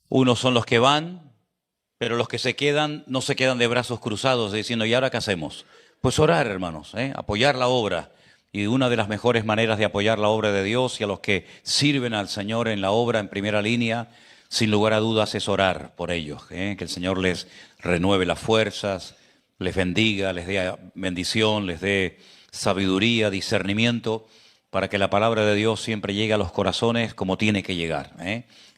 Unos son los que van, pero los que se quedan no se quedan de brazos cruzados diciendo, ¿y ahora qué hacemos? Pues orar, hermanos, apoyar la obra. Y una de las mejores maneras de apoyar la obra de Dios y a los que sirven al Señor en la obra en primera línea, sin lugar a dudas, es orar por ellos. Que el Señor les renueve las fuerzas, les bendiga, les dé bendición, les dé sabiduría, discernimiento, para que la palabra de Dios siempre llegue a los corazones como tiene que llegar.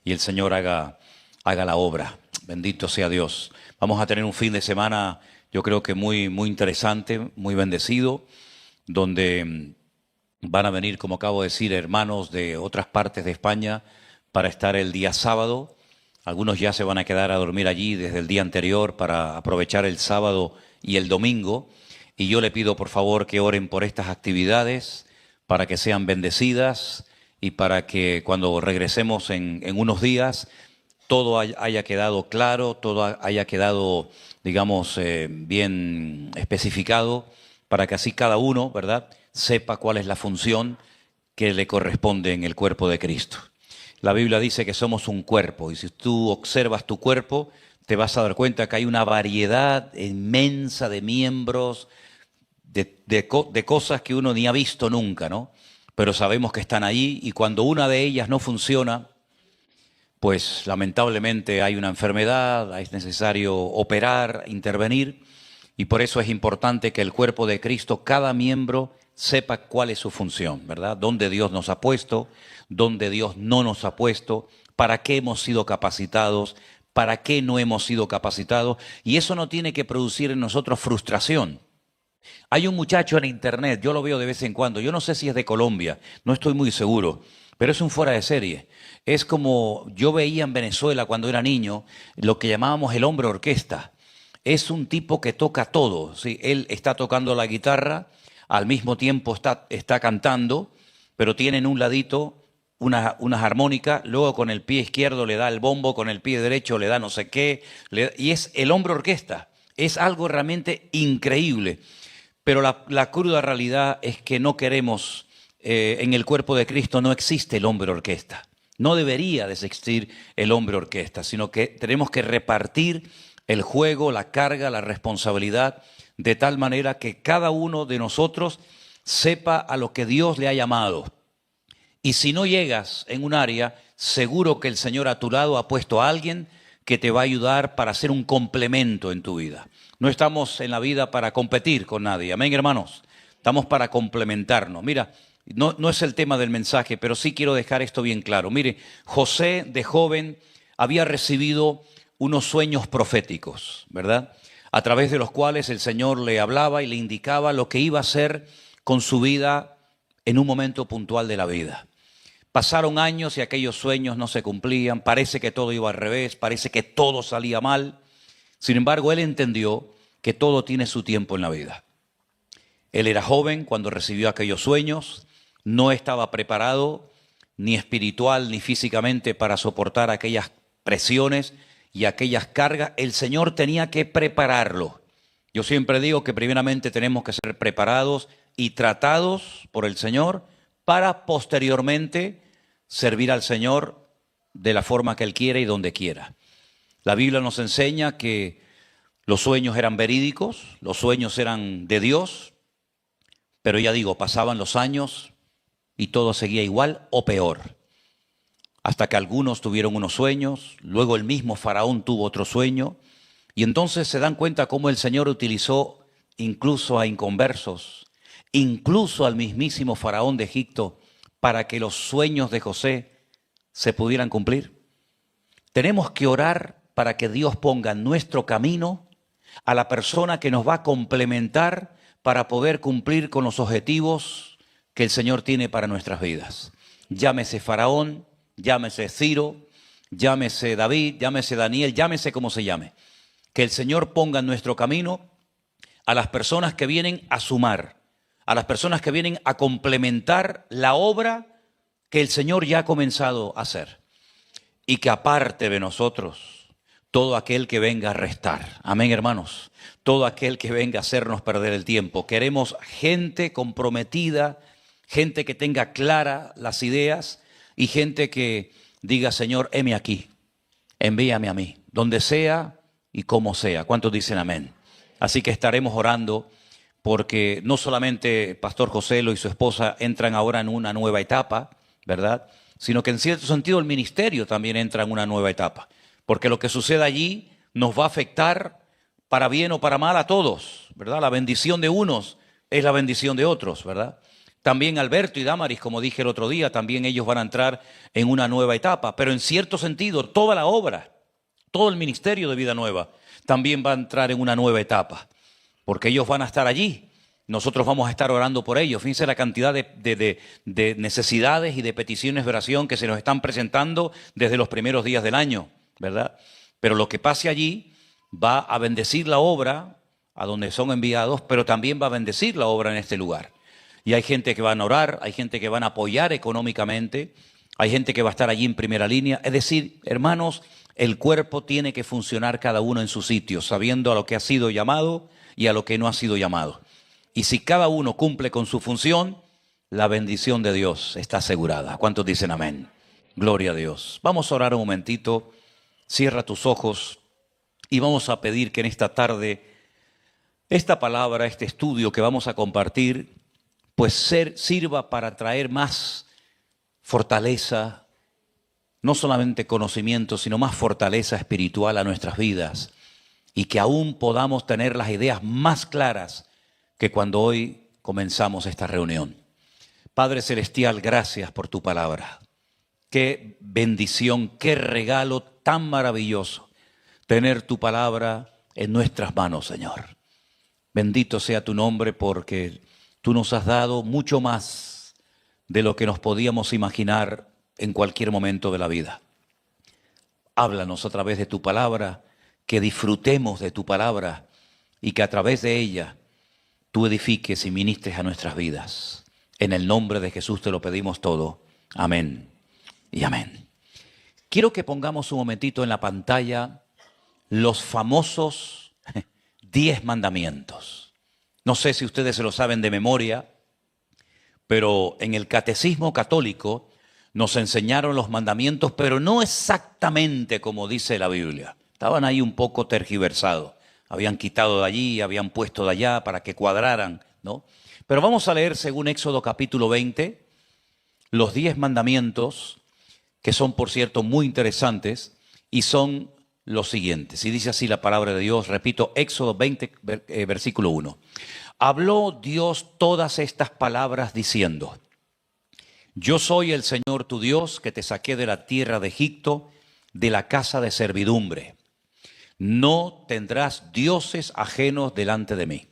Y el Señor haga la obra. Bendito sea Dios. Vamos a tener un fin de semana, yo creo que muy interesante, muy bendecido, donde van a venir, como acabo de decir, hermanos de otras partes de España para estar el día sábado. Algunos ya se van a quedar a dormir allí desde el día anterior para aprovechar el sábado y el domingo. Y yo le pido por favor que oren por estas actividades para que sean bendecidas y para que cuando regresemos en unos días todo haya quedado claro, todo haya quedado, digamos, bien especificado, para que así cada uno, ¿verdad?, sepa cuál es la función que le corresponde en el cuerpo de Cristo. La Biblia dice que somos un cuerpo, y si tú observas tu cuerpo, te vas a dar cuenta que hay una variedad inmensa de miembros, de cosas que uno ni ha visto nunca, ¿no? Pero sabemos que están ahí, y cuando una de ellas no funciona, pues lamentablemente hay una enfermedad, es necesario operar, intervenir, y por eso es importante que el cuerpo de Cristo, cada miembro, sepa cuál es su función, ¿verdad? Dónde Dios nos ha puesto, dónde Dios no nos ha puesto, para qué hemos sido capacitados, para qué no hemos sido capacitados, y eso no tiene que producir en nosotros frustración. Hay un muchacho en internet, yo lo veo de vez en cuando, yo no sé si es de Colombia, no estoy muy seguro, pero es un fuera de serie. Es como yo veía en Venezuela cuando era niño, lo que llamábamos el hombre orquesta. Es un tipo que toca todo, ¿sí? Él está tocando la guitarra, al mismo tiempo está cantando, pero tiene en un ladito unas armónicas, luego con el pie izquierdo le da el bombo, con el pie derecho le da no sé qué, y es el hombre orquesta. Es algo realmente increíble. Pero la cruda realidad es que no queremos, en el cuerpo de Cristo no existe el hombre orquesta. No debería de existir el hombre orquesta, sino que tenemos que repartir el juego, la carga, la responsabilidad, de tal manera que cada uno de nosotros sepa a lo que Dios le ha llamado. Y si no llegas en un área, seguro que el Señor a tu lado ha puesto a alguien que te va a ayudar para hacer un complemento en tu vida. No estamos en la vida para competir con nadie, amén, hermanos. Estamos para complementarnos. Mira, no es el tema del mensaje, pero sí quiero dejar esto bien claro. Mire, José de joven había recibido unos sueños proféticos, ¿verdad?, a través de los cuales el Señor le hablaba y le indicaba lo que iba a hacer con su vida en un momento puntual de la vida. Pasaron años y aquellos sueños no se cumplían, parece que todo iba al revés, parece que todo salía mal. Sin embargo, él entendió que todo tiene su tiempo en la vida. Él era joven cuando recibió aquellos sueños, no estaba preparado ni espiritual ni físicamente para soportar aquellas presiones y aquellas cargas. El Señor tenía que prepararlo. Yo siempre digo que primeramente tenemos que ser preparados y tratados por el Señor para posteriormente servir al Señor de la forma que Él quiere y donde quiera. La Biblia nos enseña que los sueños eran verídicos, los sueños eran de Dios, pero ya digo, pasaban los años y todo seguía igual o peor. Hasta que algunos tuvieron unos sueños, luego el mismo faraón tuvo otro sueño, y entonces se dan cuenta cómo el Señor utilizó incluso a inconversos, incluso al mismísimo faraón de Egipto, para que los sueños de José se pudieran cumplir. Tenemos que orar para que Dios ponga en nuestro camino a la persona que nos va a complementar para poder cumplir con los objetivos que el Señor tiene para nuestras vidas. Llámese Faraón, llámese Ciro, llámese David, llámese Daniel, llámese como se llame. Que el Señor ponga en nuestro camino a las personas que vienen a sumar, a las personas que vienen a complementar la obra que el Señor ya ha comenzado a hacer. Y que aparte de nosotros, todo aquel que venga a restar. Amén, hermanos. Todo aquel que venga a hacernos perder el tiempo. Queremos gente comprometida, gente que tenga claras las ideas y gente que diga, Señor, heme aquí. envíame a mí, donde sea y como sea. ¿Cuántos dicen amén? Así que estaremos orando porque no solamente Pastor Joselo y su esposa entran ahora en una nueva etapa, ¿verdad? Sino que en cierto sentido el ministerio también entra en una nueva etapa. Porque lo que suceda allí nos va a afectar para bien o para mal a todos, ¿verdad? La bendición de unos es la bendición de otros, ¿verdad? También Alberto y Damaris, como dije el otro día, también ellos van a entrar en una nueva etapa. Pero en cierto sentido, toda la obra, todo el ministerio de Vida Nueva también va a entrar en una nueva etapa. Porque ellos van a estar allí. Nosotros vamos a estar orando por ellos. Fíjense la cantidad de necesidades y de peticiones de oración que se nos están presentando desde los primeros días del año, ¿verdad? Pero lo que pase allí va a bendecir la obra a donde son enviados, pero también va a bendecir la obra en este lugar. Y hay gente que van a orar, hay gente que van a apoyar económicamente, hay gente que va a estar allí en primera línea. Es decir, hermanos, el cuerpo tiene que funcionar cada uno en su sitio, sabiendo a lo que ha sido llamado y a lo que no ha sido llamado. Y si cada uno cumple con su función, la bendición de Dios está asegurada. ¿Cuántos dicen amén? Gloria a Dios. Vamos a orar un momentito. Cierra tus ojos y vamos a pedir que en esta tarde, esta palabra, este estudio que vamos a compartir, pues sirva para traer más fortaleza, no solamente conocimiento, sino más fortaleza espiritual a nuestras vidas, y que aún podamos tener las ideas más claras que cuando hoy comenzamos esta reunión. Padre Celestial, gracias por tu palabra. Qué bendición, qué regalo tan maravilloso tener tu palabra en nuestras manos, Señor. Bendito sea tu nombre porque tú nos has dado mucho más de lo que nos podíamos imaginar en cualquier momento de la vida. Háblanos a través de tu palabra, que disfrutemos de tu palabra y que a través de ella tú edifiques y ministres a nuestras vidas. En el nombre de Jesús te lo pedimos todo. Amén y amén. Quiero que pongamos un momentito en la pantalla los famosos 10 mandamientos. No sé si ustedes se lo saben de memoria, pero en el Catecismo Católico nos enseñaron los mandamientos, pero no exactamente como dice la Biblia. Estaban ahí un poco tergiversados. Habían quitado de allí, habían puesto de allá para que cuadraran, ¿no? Pero vamos a leer según Éxodo capítulo 20, los 10 mandamientos, que son por cierto muy interesantes, y son los siguientes. Y dice así la palabra de Dios, repito, Éxodo 20, versículo 1. Habló Dios todas estas palabras diciendo: Yo soy el Señor tu Dios que te saqué de la tierra de Egipto, de la casa de servidumbre. No tendrás dioses ajenos delante de mí.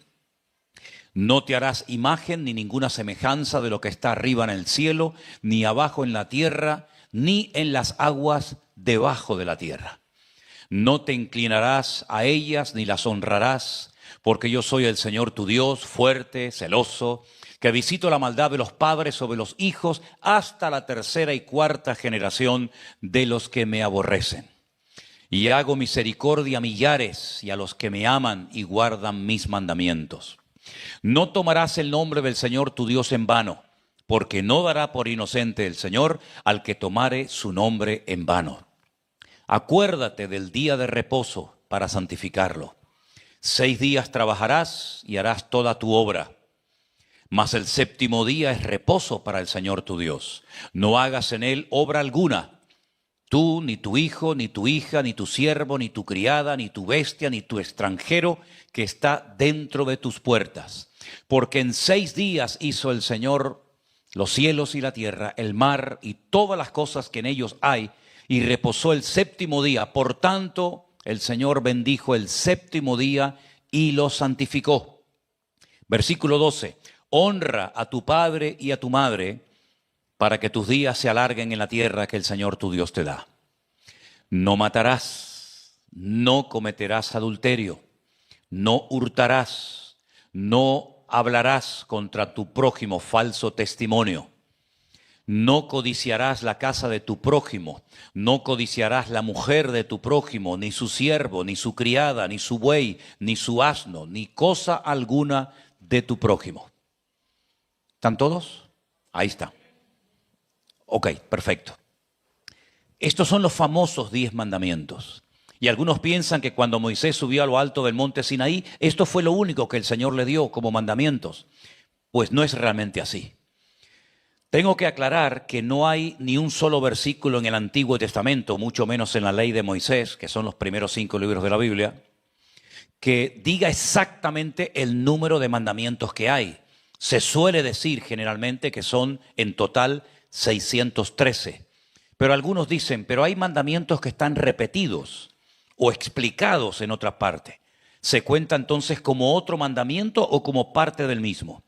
No te harás imagen ni ninguna semejanza de lo que está arriba en el cielo, ni abajo en la tierra, ni en las aguas debajo de la tierra. No te inclinarás a ellas ni las honrarás, porque yo soy el Señor tu Dios, fuerte, celoso, que visito la maldad de los padres sobre los hijos hasta la tercera y cuarta generación de los que me aborrecen. Y hago misericordia a millares y a los que me aman y guardan mis mandamientos. No tomarás el nombre del Señor tu Dios en vano, porque no dará por inocente el Señor al que tomare su nombre en vano. Acuérdate del día de reposo para santificarlo. 6 días trabajarás y harás toda tu obra. Mas el séptimo día es reposo para el Señor tu Dios. No hagas en él obra alguna. Tú, ni tu hijo, ni tu hija, ni tu siervo, ni tu criada, ni tu bestia, ni tu extranjero que está dentro de tus puertas. Porque en 6 días hizo el Señor los cielos y la tierra, el mar y todas las cosas que en ellos hay, y reposó el séptimo día. Por tanto, el Señor bendijo el séptimo día y lo santificó. Versículo 12. Honra a tu padre y a tu madre, para que tus días se alarguen en la tierra que el Señor tu Dios te da. No matarás, no cometerás adulterio, no hurtarás, no hablarás contra tu prójimo falso testimonio. No codiciarás la casa de tu prójimo, no codiciarás la mujer de tu prójimo, ni su siervo, ni su criada, ni su buey, ni su asno, ni cosa alguna de tu prójimo. ¿Están todos? Ahí está. Ok, perfecto. Estos son los famosos 10 mandamientos. Y algunos piensan que cuando Moisés subió a lo alto del monte Sinaí, esto fue lo único que el Señor le dio como mandamientos. Pues no es realmente así. Tengo que aclarar que no hay ni un solo versículo en el Antiguo Testamento, mucho menos en la ley de Moisés, que son los primeros 5 libros de la Biblia, que diga exactamente el número de mandamientos que hay. Se suele decir generalmente que son en total 613. Pero algunos dicen, pero hay mandamientos que están repetidos o explicados en otra parte. ¿Se cuenta entonces como otro mandamiento o como parte del mismo?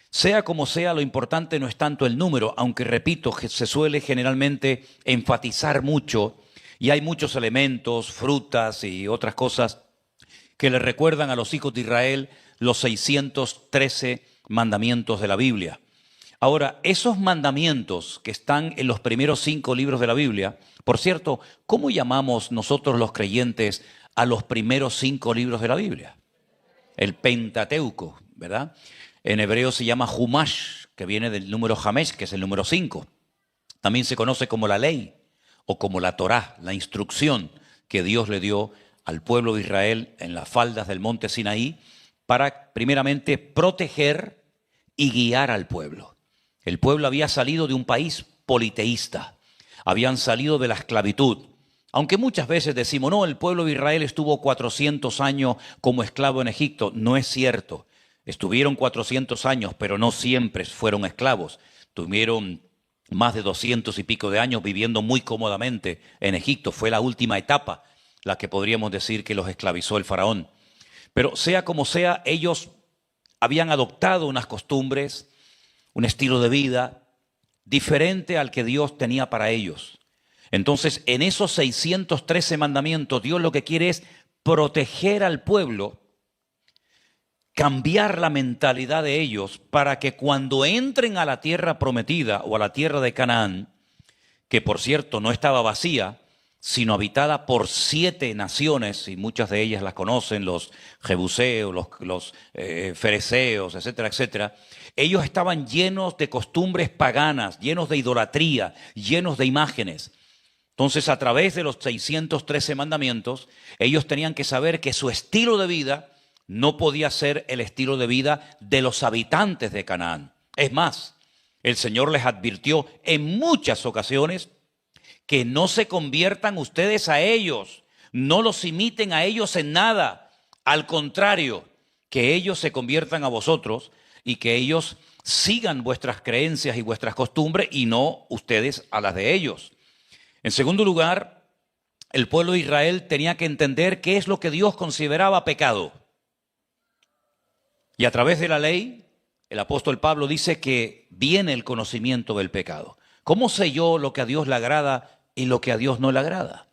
Sea como sea, lo importante no es tanto el número, aunque repito, se suele generalmente enfatizar mucho y hay muchos elementos, frutas y otras cosas que le recuerdan a los hijos de Israel los 613 mandamientos de la Biblia. Ahora, esos mandamientos que están en los primeros 5 libros de la Biblia, por cierto, ¿cómo llamamos nosotros los creyentes a los primeros 5 libros de la Biblia? El Pentateuco, ¿verdad? En hebreo se llama Humash, que viene del número Hamesh, que es el número 5. También se conoce como la ley o como la Torá, la instrucción que Dios le dio al pueblo de Israel en las faldas del monte Sinaí para primeramente proteger y guiar al pueblo. El pueblo había salido de un país politeísta, habían salido de la esclavitud. Aunque muchas veces decimos, no, el pueblo de Israel estuvo 400 años como esclavo en Egipto. No es cierto. Estuvieron 400 años, pero no siempre fueron esclavos. Tuvieron más de 200 y pico de años viviendo muy cómodamente en Egipto. Fue la última etapa, la que podríamos decir que los esclavizó el faraón. Pero sea como sea, ellos habían adoptado unas costumbres, un estilo de vida diferente al que Dios tenía para ellos. Entonces, en esos 613 mandamientos, Dios lo que quiere es proteger al pueblo, cambiar la mentalidad de ellos para que cuando entren a la tierra prometida o a la tierra de Canaán, que por cierto no estaba vacía, sino habitada por 7 naciones, y muchas de ellas las conocen, los jebuseos, los fereceos, etcétera, etcétera. Ellos estaban llenos de costumbres paganas, llenos de idolatría, llenos de imágenes. Entonces, a través de los 613 mandamientos, ellos tenían que saber que su estilo de vida no podía ser el estilo de vida de los habitantes de Canaán. Es más, el Señor les advirtió en muchas ocasiones que no se conviertan ustedes a ellos, no los imiten a ellos en nada. Al contrario, que ellos se conviertan a vosotros y que ellos sigan vuestras creencias y vuestras costumbres y no ustedes a las de ellos. En segundo lugar, el pueblo de Israel tenía que entender qué es lo que Dios consideraba pecado. Y a través de la ley, el apóstol Pablo dice que viene el conocimiento del pecado. ¿Cómo sé yo lo que a Dios le agrada y lo que a Dios no le agrada?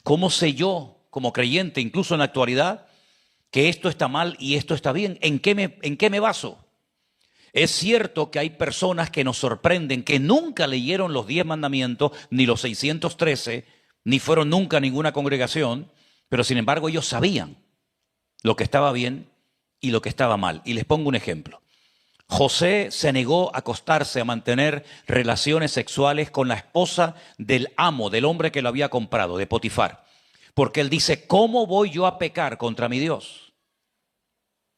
¿Cómo sé yo, como creyente, incluso en la actualidad, que esto está mal y esto está bien? ¿En qué me baso? Es cierto que hay personas que nos sorprenden, que nunca leyeron los 10 mandamientos, ni los 613, ni fueron nunca a ninguna congregación, pero sin embargo ellos sabían lo que estaba bien y lo que estaba mal. Y les pongo un ejemplo. José se negó a acostarse, a mantener relaciones sexuales con la esposa del amo, del hombre que lo había comprado, de Potifar. Porque él dice, ¿cómo voy yo a pecar contra mi Dios?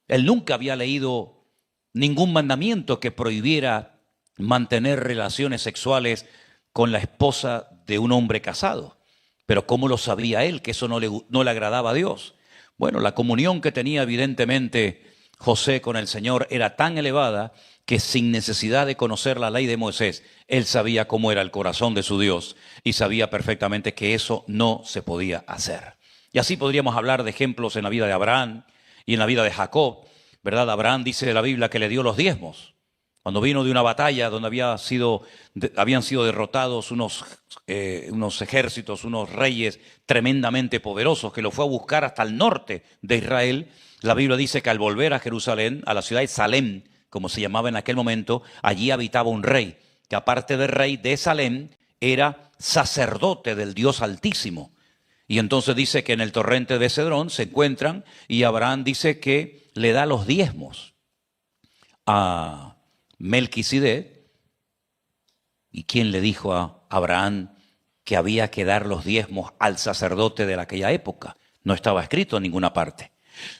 Él nunca había leído ningún mandamiento que prohibiera mantener relaciones sexuales con la esposa de un hombre casado. Pero ¿cómo lo sabía él que eso no le agradaba a Dios? Bueno, la comunión que tenía evidentemente José con el Señor era tan elevada que sin necesidad de conocer la ley de Moisés, él sabía cómo era el corazón de su Dios y sabía perfectamente que eso no se podía hacer. Y así podríamos hablar de ejemplos en la vida de Abraham y en la vida de Jacob, ¿verdad? Abraham dice de la Biblia que le dio los diezmos. Cuando vino de una batalla donde habían sido derrotados unos ejércitos, unos reyes tremendamente poderosos que lo fue a buscar hasta el norte de Israel, la Biblia dice que al volver a Jerusalén, a la ciudad de Salem, como se llamaba en aquel momento, allí habitaba un rey, que aparte de rey de Salem, era sacerdote del Dios Altísimo. Y entonces dice que en el torrente de Cedrón se encuentran y Abraham dice que le da los diezmos a Melquisedec. ¿Y quién le dijo a Abraham que había que dar los diezmos al sacerdote de aquella época. No estaba escrito en ninguna parte.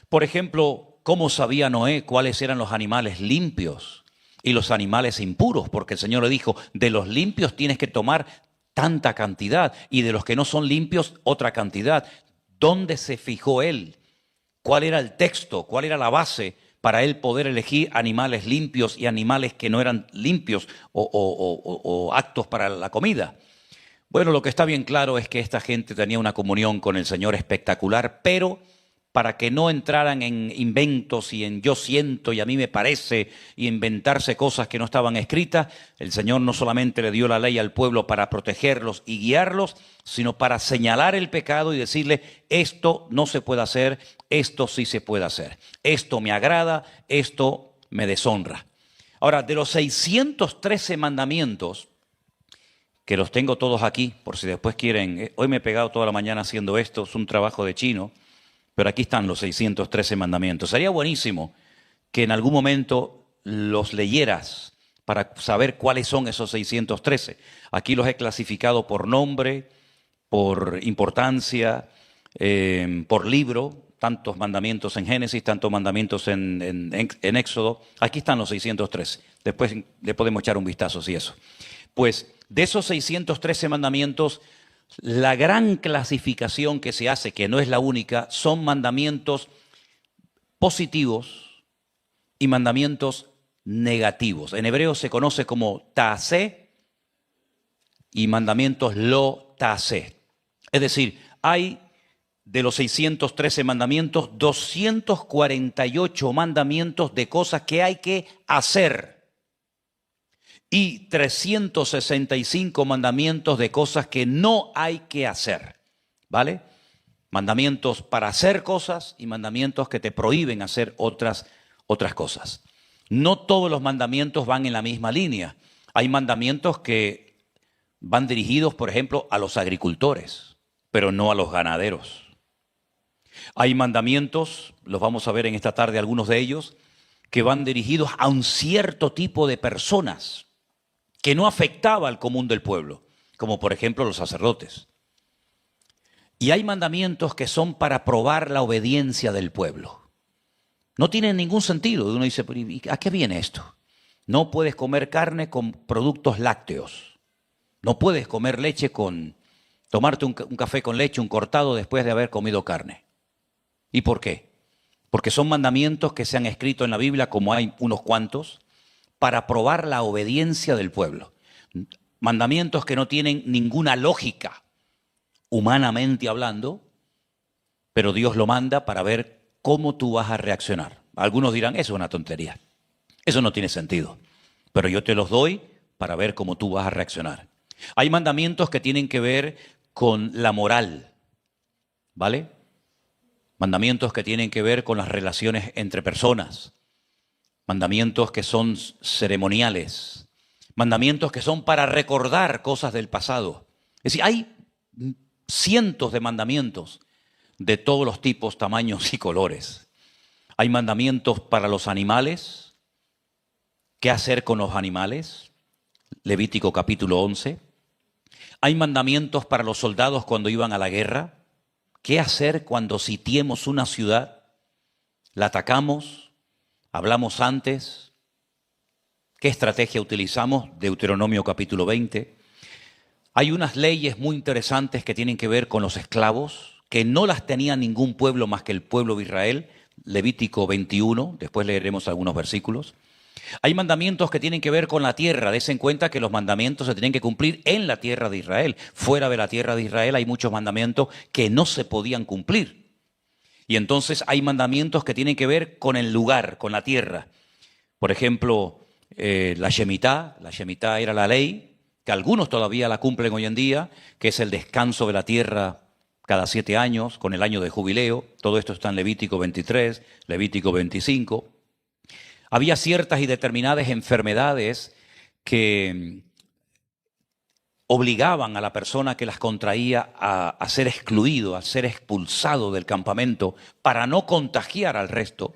Por ejemplo, ¿cómo sabía Noé cuáles eran los animales limpios y los animales impuros? Porque el Señor le dijo, de los limpios tienes que tomar tanta cantidad y de los que no son limpios otra cantidad. ¿Dónde se fijó él? ¿Cuál era el texto? ¿Cuál era la base para él poder elegir animales limpios y animales que no eran limpios o aptos para la comida? Bueno, lo que está bien claro es que esta gente tenía una comunión con el Señor espectacular, pero para que no entraran en inventos y en yo siento y a mí me parece y inventarse cosas que no estaban escritas, el Señor no solamente le dio la ley al pueblo para protegerlos y guiarlos, sino para señalar el pecado y decirle, esto no se puede hacer, esto sí se puede hacer, esto me agrada, esto me deshonra. Ahora, de los 613 mandamientos, que los tengo todos aquí, por si después quieren, hoy me he pegado toda la mañana haciendo esto, es un trabajo de chino, pero aquí están los 613 mandamientos. Sería buenísimo que en algún momento los leyeras para saber cuáles son esos 613. Aquí los he clasificado por nombre, por importancia, por libro, tantos mandamientos en Génesis, tantos mandamientos en Éxodo. Aquí están los 613. Después le podemos echar un vistazo si eso. Pues de esos 613 mandamientos, la gran clasificación que se hace, que no es la única, son mandamientos positivos y mandamientos negativos. En hebreo se conoce como ta'aseh y mandamientos lo ta'aseh. Es decir, hay de los 613 mandamientos, 248 mandamientos de cosas que hay que hacer y 365 mandamientos de cosas que no hay que hacer, ¿vale? Mandamientos para hacer cosas y mandamientos que te prohíben hacer otras cosas. No todos los mandamientos van en la misma línea. Hay mandamientos que van dirigidos, por ejemplo, a los agricultores, pero no a los ganaderos. Hay mandamientos, los vamos a ver en esta tarde algunos de ellos, que van dirigidos a un cierto tipo de personas que no afectaba al común del pueblo, como por ejemplo los sacerdotes. Y hay mandamientos que son para probar la obediencia del pueblo. No tienen ningún sentido. Uno dice, ¿a qué viene esto? No puedes comer carne con productos lácteos. No puedes comer leche tomarte un café con leche, un cortado después de haber comido carne. ¿Y por qué? Porque son mandamientos que se han escrito en la Biblia, como hay unos cuantos, para probar la obediencia del pueblo. Mandamientos que no tienen ninguna lógica, humanamente hablando, pero Dios lo manda para ver cómo tú vas a reaccionar. Algunos dirán, eso es una tontería, eso no tiene sentido, pero yo te los doy para ver cómo tú vas a reaccionar. Hay mandamientos que tienen que ver con la moral, ¿vale? Mandamientos que tienen que ver con las relaciones entre personas. Mandamientos que son ceremoniales, mandamientos que son para recordar cosas del pasado. Es decir, hay cientos de mandamientos de todos los tipos, tamaños y colores. Hay mandamientos para los animales, qué hacer con los animales, Levítico capítulo 11. Hay mandamientos para los soldados cuando iban a la guerra, qué hacer cuando sitiemos una ciudad, la atacamos. Hablamos antes, ¿qué estrategia utilizamos? Deuteronomio capítulo 20. Hay unas leyes muy interesantes que tienen que ver con los esclavos, que no las tenía ningún pueblo más que el pueblo de Israel, Levítico 21, después leeremos algunos versículos. Hay mandamientos que tienen que ver con la tierra, des en cuenta que los mandamientos se tienen que cumplir en la tierra de Israel. Fuera de la tierra de Israel hay muchos mandamientos que no se podían cumplir. Y entonces hay mandamientos que tienen que ver con el lugar, con la tierra. Por ejemplo, la Shemitá era la ley, que algunos todavía la cumplen hoy en día, que es el descanso de la tierra cada 7 años, con el año de jubileo. Todo esto está en Levítico 23, Levítico 25. Había ciertas y determinadas enfermedades que obligaban a la persona que las contraía a ser excluido, a ser expulsado del campamento para no contagiar al resto.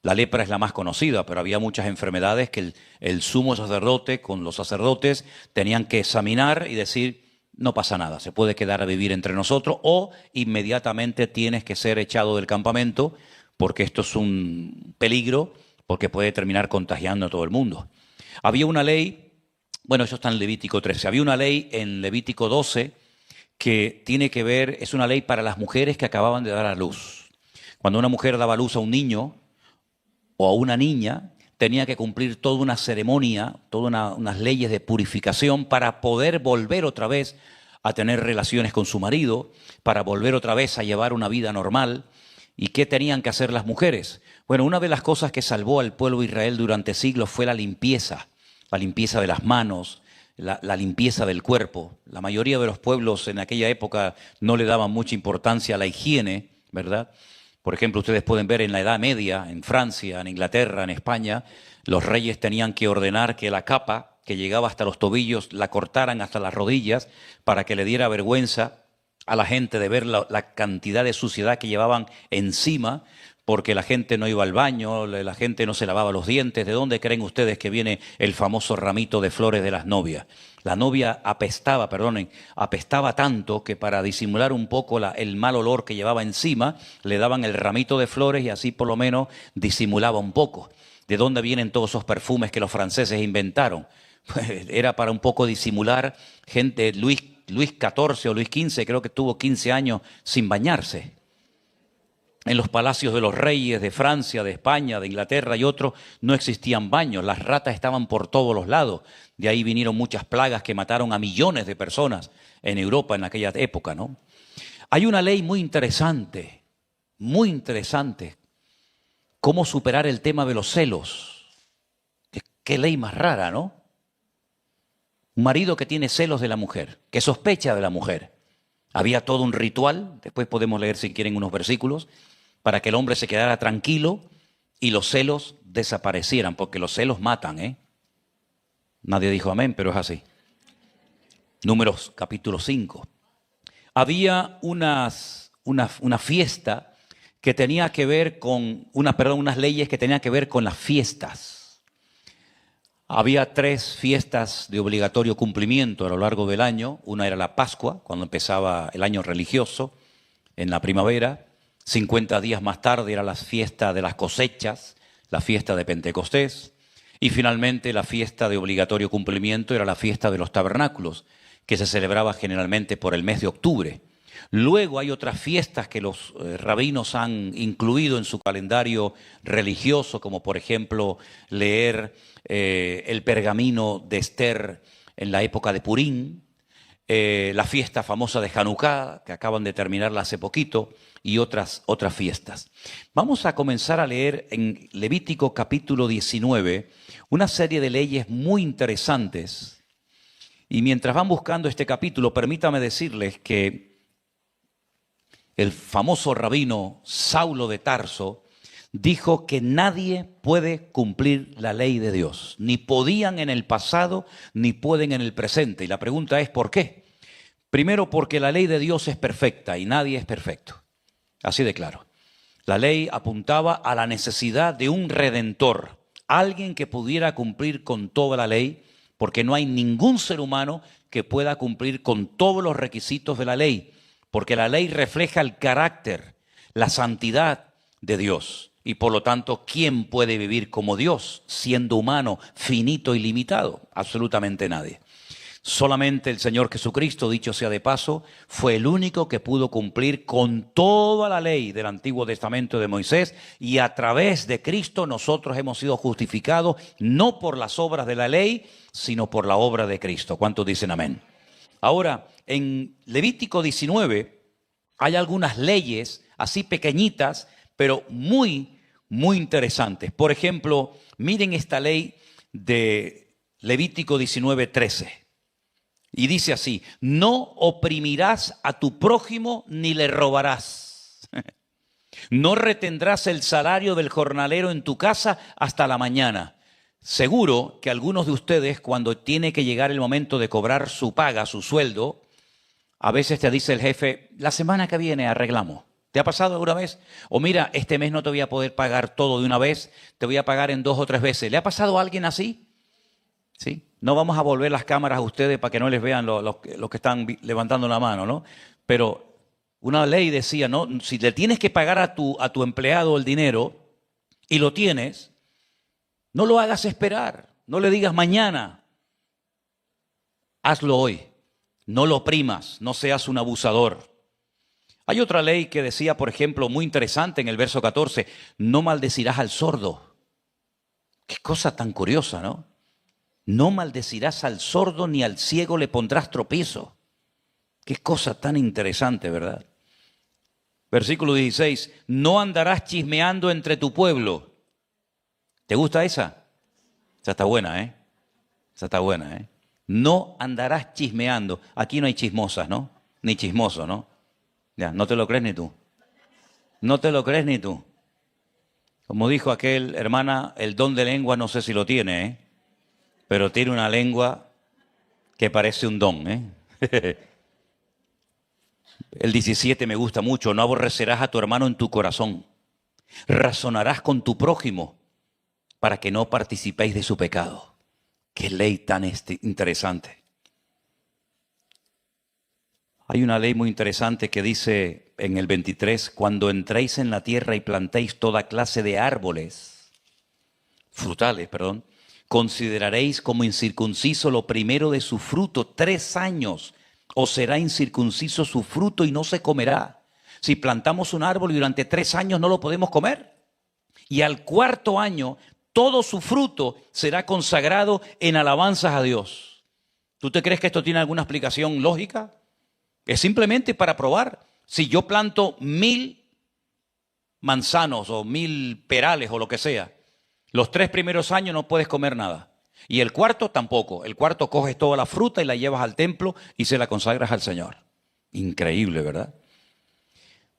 La lepra es la más conocida, pero había muchas enfermedades que el sumo sacerdote con los sacerdotes tenían que examinar y decir, no pasa nada, se puede quedar a vivir entre nosotros o inmediatamente tienes que ser echado del campamento porque esto es un peligro, porque puede terminar contagiando a todo el mundo. Había una ley, bueno, eso está en Levítico 13, había una ley en Levítico 12 que tiene que ver, es una ley para las mujeres que acababan de dar a luz. Cuando una mujer daba a luz a un niño o a una niña, tenía que cumplir toda una ceremonia, todas unas leyes de purificación para poder volver otra vez a tener relaciones con su marido, para volver otra vez a llevar una vida normal. ¿Y qué tenían que hacer las mujeres? Bueno, una de las cosas que salvó al pueblo de Israel durante siglos fue la limpieza de las manos, la limpieza del cuerpo. La mayoría de los pueblos en aquella época no le daban mucha importancia a la higiene, ¿verdad? Por ejemplo, ustedes pueden ver en la Edad Media, en Francia, en Inglaterra, en España, los reyes tenían que ordenar que la capa que llegaba hasta los tobillos la cortaran hasta las rodillas para que le diera vergüenza a la gente de ver la cantidad de suciedad que llevaban encima, porque la gente no iba al baño, la gente no se lavaba los dientes. ¿De dónde creen ustedes que viene el famoso ramito de flores de las novias? La novia apestaba tanto que para disimular un poco el mal olor que llevaba encima, le daban el ramito de flores y así por lo menos disimulaba un poco. ¿De dónde vienen todos esos perfumes que los franceses inventaron? Pues era para un poco disimular gente. Luis XIV o Luis XV creo que tuvo 15 años sin bañarse. En los palacios de los reyes de Francia, de España, de Inglaterra y otros no existían baños, las ratas estaban por todos los lados. De ahí vinieron muchas plagas que mataron a millones de personas en Europa en aquella época, ¿no? Hay una ley muy interesante, cómo superar el tema de los celos. Qué ley más rara, ¿no? Un marido que tiene celos de la mujer, que sospecha de la mujer. Había todo un ritual, después podemos leer si quieren unos versículos, para que el hombre se quedara tranquilo y los celos desaparecieran, porque los celos matan, ¿eh? Nadie dijo amén, pero es así. Números capítulo 5. Había una fiesta que tenía que ver con, unas leyes que tenían que ver con las fiestas. Había 3 fiestas de obligatorio cumplimiento a lo largo del año. Una era la Pascua, cuando empezaba el año religioso, en la primavera. 50 días más tarde era la fiesta de las cosechas, la fiesta de Pentecostés. Y finalmente la fiesta de obligatorio cumplimiento era la fiesta de los tabernáculos, que se celebraba generalmente por el mes de octubre. Luego hay otras fiestas que los rabinos han incluido en su calendario religioso, como por ejemplo leer el pergamino de Esther en la época de Purim, la fiesta famosa de Hanukkah, que acaban de terminarla hace poquito, y otras fiestas. Vamos a comenzar a leer en Levítico capítulo 19 una serie de leyes muy interesantes. Y mientras van buscando este capítulo, permítame decirles que el famoso rabino Saulo de Tarso dijo que nadie puede cumplir la ley de Dios. Ni podían en el pasado, ni pueden en el presente. Y la pregunta es ¿por qué? Primero, porque la ley de Dios es perfecta y nadie es perfecto. Así de claro. La ley apuntaba a la necesidad de un redentor, alguien que pudiera cumplir con toda la ley, porque no hay ningún ser humano que pueda cumplir con todos los requisitos de la ley, porque la ley refleja el carácter, la santidad de Dios. Y por lo tanto, ¿quién puede vivir como Dios, siendo humano, finito y limitado? Absolutamente nadie. Solamente el Señor Jesucristo, dicho sea de paso, fue el único que pudo cumplir con toda la ley del Antiguo Testamento de Moisés, y a través de Cristo nosotros hemos sido justificados no por las obras de la ley, sino por la obra de Cristo. ¿Cuántos dicen amén? Ahora, en Levítico 19 hay algunas leyes así pequeñitas, pero muy, muy interesantes. Por ejemplo, miren esta ley de Levítico 19:13. Y dice así: no oprimirás a tu prójimo ni le robarás. No retendrás el salario del jornalero en tu casa hasta la mañana. Seguro que algunos de ustedes, cuando tiene que llegar el momento de cobrar su paga, su sueldo, a veces te dice el jefe, la semana que viene arreglamos. ¿Te ha pasado alguna vez? O mira, este mes no te voy a poder pagar todo de una vez, te voy a pagar en 2 o 3 veces. ¿Le ha pasado a alguien así? ¿Sí? No vamos a volver las cámaras a ustedes para que no les vean los que están levantando la mano, ¿no? Pero una ley decía, ¿no? Si le tienes que pagar a tu empleado el dinero y lo tienes, no lo hagas esperar. No le digas mañana. Hazlo hoy. No lo oprimas. No seas un abusador. Hay otra ley que decía, por ejemplo, muy interesante en el verso 14, no maldecirás al sordo. Qué cosa tan curiosa, ¿no? No maldecirás al sordo ni al ciego le pondrás tropiezo. Qué cosa tan interesante, ¿verdad? Versículo 16, no andarás chismeando entre tu pueblo. ¿Te gusta esa? Esa está buena, ¿eh? Esa está buena, ¿eh? No andarás chismeando. Aquí no hay chismosas, ¿no? Ni chismoso, ¿no? Ya, no te lo crees ni tú. No te lo crees ni tú. Como dijo aquel, hermana, el don de lengua no sé si lo tiene, ¿eh? Pero tiene una lengua que parece un don, ¿eh? El 17 me gusta mucho. No aborrecerás a tu hermano en tu corazón. Razonarás con tu prójimo para que no participéis de su pecado. Qué ley tan interesante. Hay una ley muy interesante que dice en el 23, cuando entréis en la tierra y plantéis toda clase de árboles, frutales, consideraréis como incircunciso lo primero de su fruto 3 años, o será incircunciso su fruto y no se comerá. Si plantamos un árbol y durante 3 años no lo podemos comer, y al 4.º año todo su fruto será consagrado en alabanzas a Dios. ¿Tú te crees que esto tiene alguna explicación lógica? Es simplemente para probar. Si yo planto 1000 manzanos o 1000 perales o lo que sea, los 3 primeros años no puedes comer nada. Y el 4.º tampoco. El 4.º coges toda la fruta y la llevas al templo y se la consagras al Señor. Increíble, ¿verdad?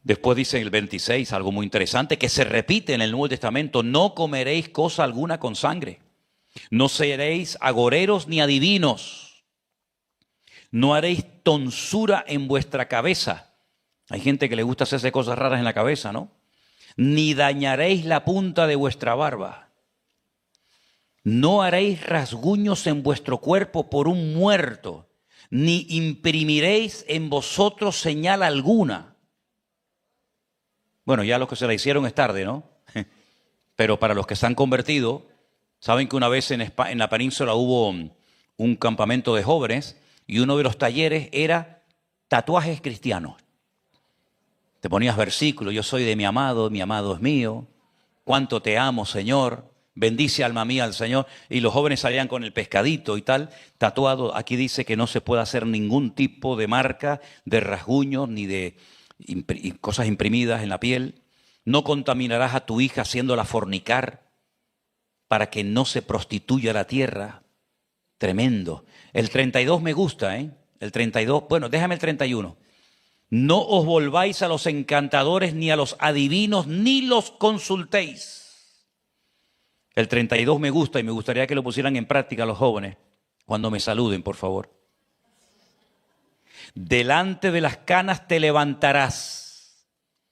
Después dice en el 26 algo muy interesante que se repite en el Nuevo Testamento. No comeréis cosa alguna con sangre. No seréis agoreros ni adivinos. No haréis tonsura en vuestra cabeza. Hay gente que le gusta hacerse cosas raras en la cabeza, ¿no? Ni dañaréis la punta de vuestra barba. No haréis rasguños en vuestro cuerpo por un muerto, ni imprimiréis en vosotros señal alguna. Bueno, ya los que se la hicieron es tarde, ¿no? Pero para los que se han convertido, saben que una vez en la península hubo un campamento de jóvenes y uno de los talleres era tatuajes cristianos. Te ponías versículos, yo soy de mi amado es mío, cuánto te amo, Señor, bendice alma mía al Señor. Y los jóvenes salían con el pescadito y tal, tatuado. Aquí dice que no se puede hacer ningún tipo de marca, de rasguños, ni de cosas imprimidas en la piel. No contaminarás a tu hija haciéndola fornicar para que no se prostituya la tierra. Tremendo. El 32 me gusta, ¿eh? El 32, bueno, déjame el 31. No os volváis a los encantadores, ni a los adivinos, ni los consultéis. El 32 me gusta y me gustaría que lo pusieran en práctica los jóvenes cuando me saluden, por favor. Delante de las canas te levantarás.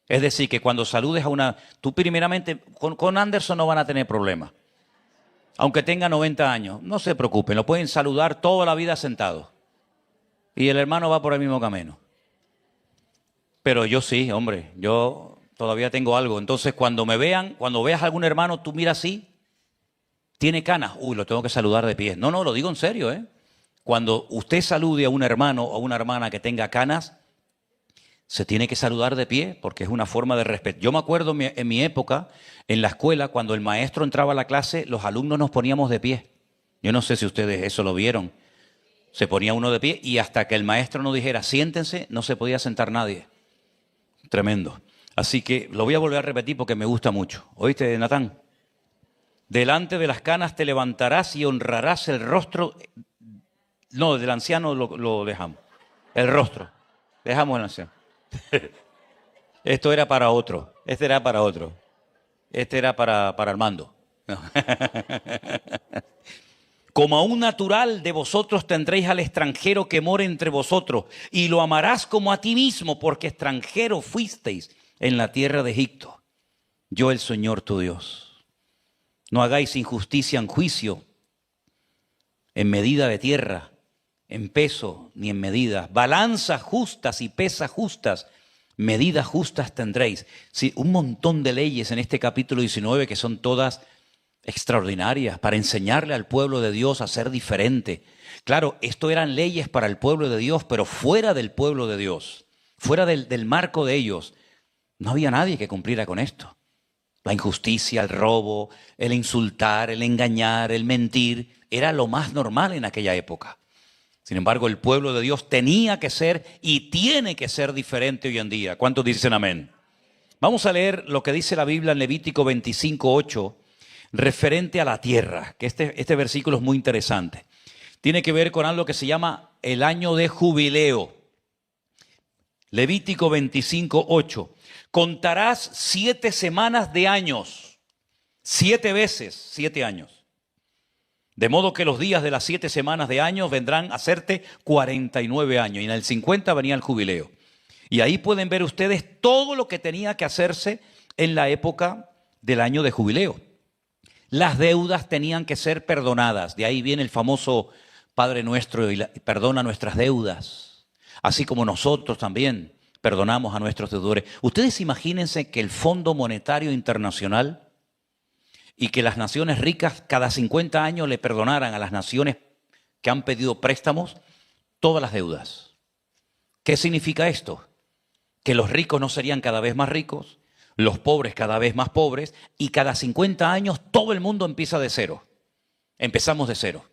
Es decir, que cuando saludes a una... Tú primeramente, con Anderson no van a tener problemas. Aunque tenga 90 años, no se preocupen, lo pueden saludar toda la vida sentado. Y el hermano va por el mismo camino. Pero yo sí, hombre, yo todavía tengo algo. Entonces, cuando me vean, cuando veas a algún hermano, tú miras así, tiene canas. Uy, lo tengo que saludar de pie. No, lo digo en serio, ¿eh? Cuando usted salude a un hermano o a una hermana que tenga canas, se tiene que saludar de pie porque es una forma de respeto. Yo me acuerdo en mi época, en la escuela, cuando el maestro entraba a la clase, los alumnos nos poníamos de pie. Yo no sé si ustedes eso lo vieron. Se ponía uno de pie y hasta que el maestro no dijera siéntense, no se podía sentar nadie. Tremendo. Así que lo voy a volver a repetir porque me gusta mucho. ¿Oíste, Natán? Delante de las canas te levantarás y honrarás el rostro. No, del anciano lo dejamos. El rostro. Dejamos el anciano. Esto era para otro. Este era para otro. Este era para Armando. No. Como a un natural de vosotros tendréis al extranjero que mora entre vosotros, y lo amarás como a ti mismo, porque extranjero fuisteis en la tierra de Egipto. Yo el Señor tu Dios. No hagáis injusticia en juicio en medida de tierra, en peso ni en medidas. Balanzas justas y pesas justas, medidas justas tendréis. Sí, un montón de leyes en este capítulo 19 que son todas extraordinarias para enseñarle al pueblo de Dios a ser diferente. Claro, esto eran leyes para el pueblo de Dios, pero fuera del pueblo de Dios, fuera del marco de ellos, no había nadie que cumpliera con esto. La injusticia, el robo, el insultar, el engañar, el mentir, era lo más normal en aquella época. Sin embargo, el pueblo de Dios tenía que ser y tiene que ser diferente hoy en día. ¿Cuántos dicen amén? Vamos a leer lo que dice la Biblia en Levítico 25:8, referente a la tierra, que este versículo es muy interesante. Tiene que ver con algo que se llama el año de jubileo. Levítico 25:8. Contarás 7 semanas de años, 7 veces 7 años. De modo que los días de las 7 semanas de años vendrán a hacerte 49 años. Y en el 50 venía el jubileo. Y ahí pueden ver ustedes todo lo que tenía que hacerse en la época del año de jubileo. Las deudas tenían que ser perdonadas. De ahí viene el famoso Padre Nuestro y perdona nuestras deudas. Así como nosotros también perdonamos a nuestros deudores. Ustedes imagínense que el Fondo Monetario Internacional y que las naciones ricas cada 50 años le perdonaran a las naciones que han pedido préstamos todas las deudas. ¿Qué significa esto? Que los ricos no serían cada vez más ricos, los pobres cada vez más pobres, y cada 50 años todo el mundo empieza de cero. Empezamos de cero.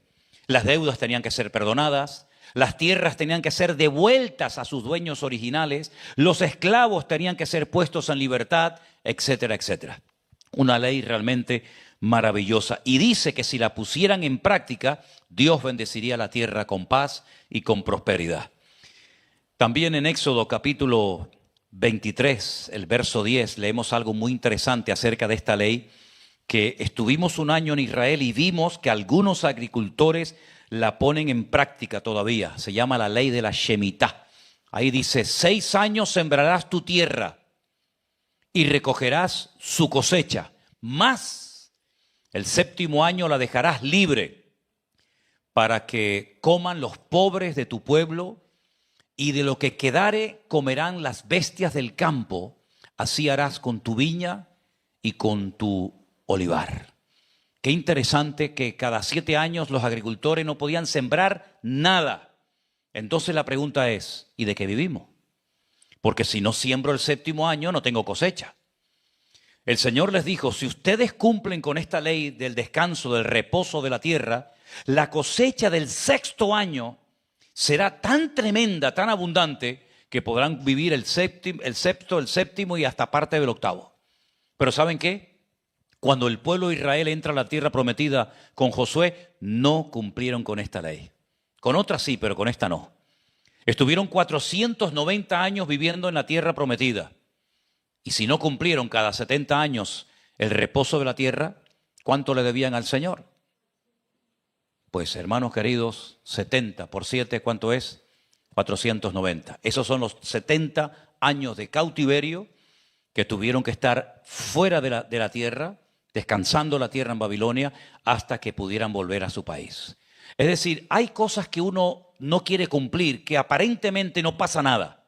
Las deudas tenían que ser perdonadas, las tierras tenían que ser devueltas a sus dueños originales, los esclavos tenían que ser puestos en libertad, etcétera, etcétera. Una ley realmente maravillosa. Y dice que si la pusieran en práctica, Dios bendeciría la tierra con paz y con prosperidad. También en Éxodo capítulo 23, el verso 10, leemos algo muy interesante acerca de esta ley, que estuvimos un año en Israel y vimos que algunos agricultores la ponen en práctica todavía. Se llama la ley de la Shemitá. Ahí dice, 6 años sembrarás tu tierra y recogerás su cosecha, más el 7º año la dejarás libre para que coman los pobres de tu pueblo, y de lo que quedare comerán las bestias del campo. Así harás con tu viña y con tu olivar. Qué interesante que cada 7 años los agricultores no podían sembrar nada. Entonces la pregunta es, ¿y de qué vivimos? Porque si no siembro el 7º año no tengo cosecha. El Señor les dijo, si ustedes cumplen con esta ley del descanso, del reposo de la tierra, la cosecha del 6º año será tan tremenda, tan abundante, que podrán vivir el sexto, el 7º y hasta parte del 8º. Pero ¿saben qué? Cuando el pueblo de Israel entra a la tierra prometida con Josué, no cumplieron con esta ley. Con otras sí, pero con esta no. Estuvieron 490 años viviendo en la tierra prometida. Y si no cumplieron cada 70 años el reposo de la tierra, ¿cuánto le debían al Señor? Pues, hermanos queridos, 70 por 7, ¿cuánto es? 490. Esos son los 70 años de cautiverio que tuvieron que estar fuera de la tierra, descansando la tierra en Babilonia, hasta que pudieran volver a su país. Es decir, hay cosas que uno no quiere cumplir, que aparentemente no pasa nada.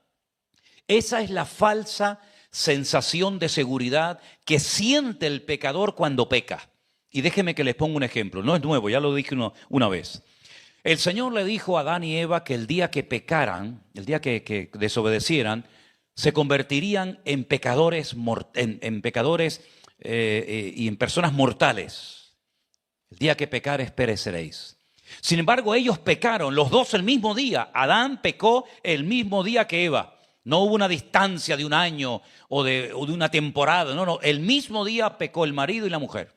Esa es la falsa sensación de seguridad que siente el pecador cuando peca. Y déjenme que les ponga un ejemplo. No es nuevo, ya lo dije una vez. El Señor le dijo a Adán y Eva que el día que pecaran, el día que desobedecieran, se convertirían en pecadores, y en personas mortales. El día que pecares pereceréis. Sin embargo, ellos pecaron, los dos el mismo día. Adán pecó el mismo día que Eva. No hubo una distancia de un año o de una temporada. No, el mismo día pecó el marido y la mujer.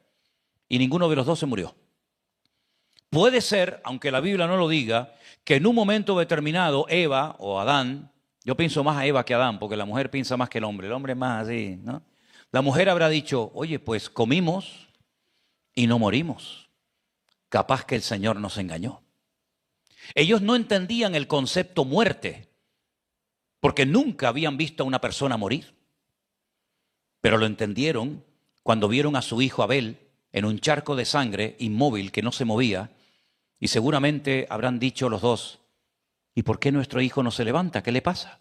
Y ninguno de los dos se murió. Puede ser, aunque la Biblia no lo diga, que en un momento determinado Eva o Adán, yo pienso más a Eva que a Adán, porque la mujer piensa más que el hombre es más así, ¿no? La mujer habrá dicho, oye, pues comimos y no morimos. Capaz que el Señor nos engañó. Ellos no entendían el concepto muerte, porque nunca habían visto a una persona morir. Pero lo entendieron cuando vieron a su hijo Abel en un charco de sangre inmóvil que no se movía, Y seguramente habrán dicho los dos, ¿y por qué nuestro hijo no se levanta? ¿Qué le pasa?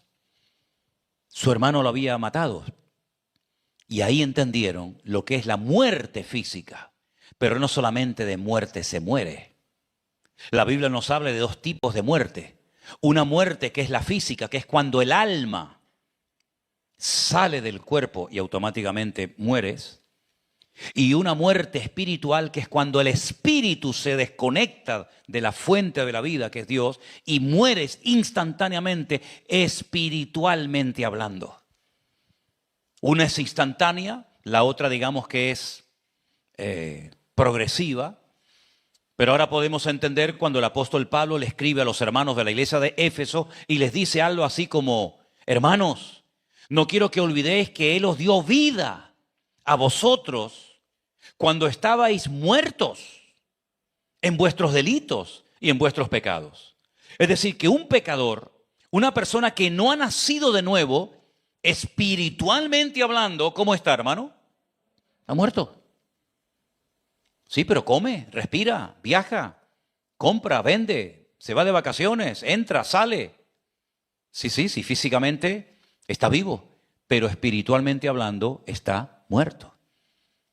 Su hermano lo había matado. Y ahí entendieron lo que es la muerte física. Pero no solamente de muerte se muere. La Biblia nos habla de dos tipos de muerte. Una muerte que es la física, que es cuando el alma sale del cuerpo y automáticamente mueres. Y una muerte espiritual, que es cuando el espíritu se desconecta de la fuente de la vida, que es Dios, y mueres instantáneamente, espiritualmente hablando. Una es instantánea, la otra digamos que es progresiva. Pero ahora podemos entender cuando el apóstol Pablo le escribe a los hermanos de la iglesia de Éfeso y les dice algo así como, hermanos, no quiero que olvidéis que Él os dio vida a vosotros cuando estabais muertos en vuestros delitos y en vuestros pecados. Es decir, que un pecador, una persona que no ha nacido de nuevo, espiritualmente hablando, ¿cómo está, hermano? Está muerto. Sí, pero come, respira, viaja, compra, vende, se va de vacaciones, entra, sale. Sí, físicamente está vivo, pero espiritualmente hablando está muerto.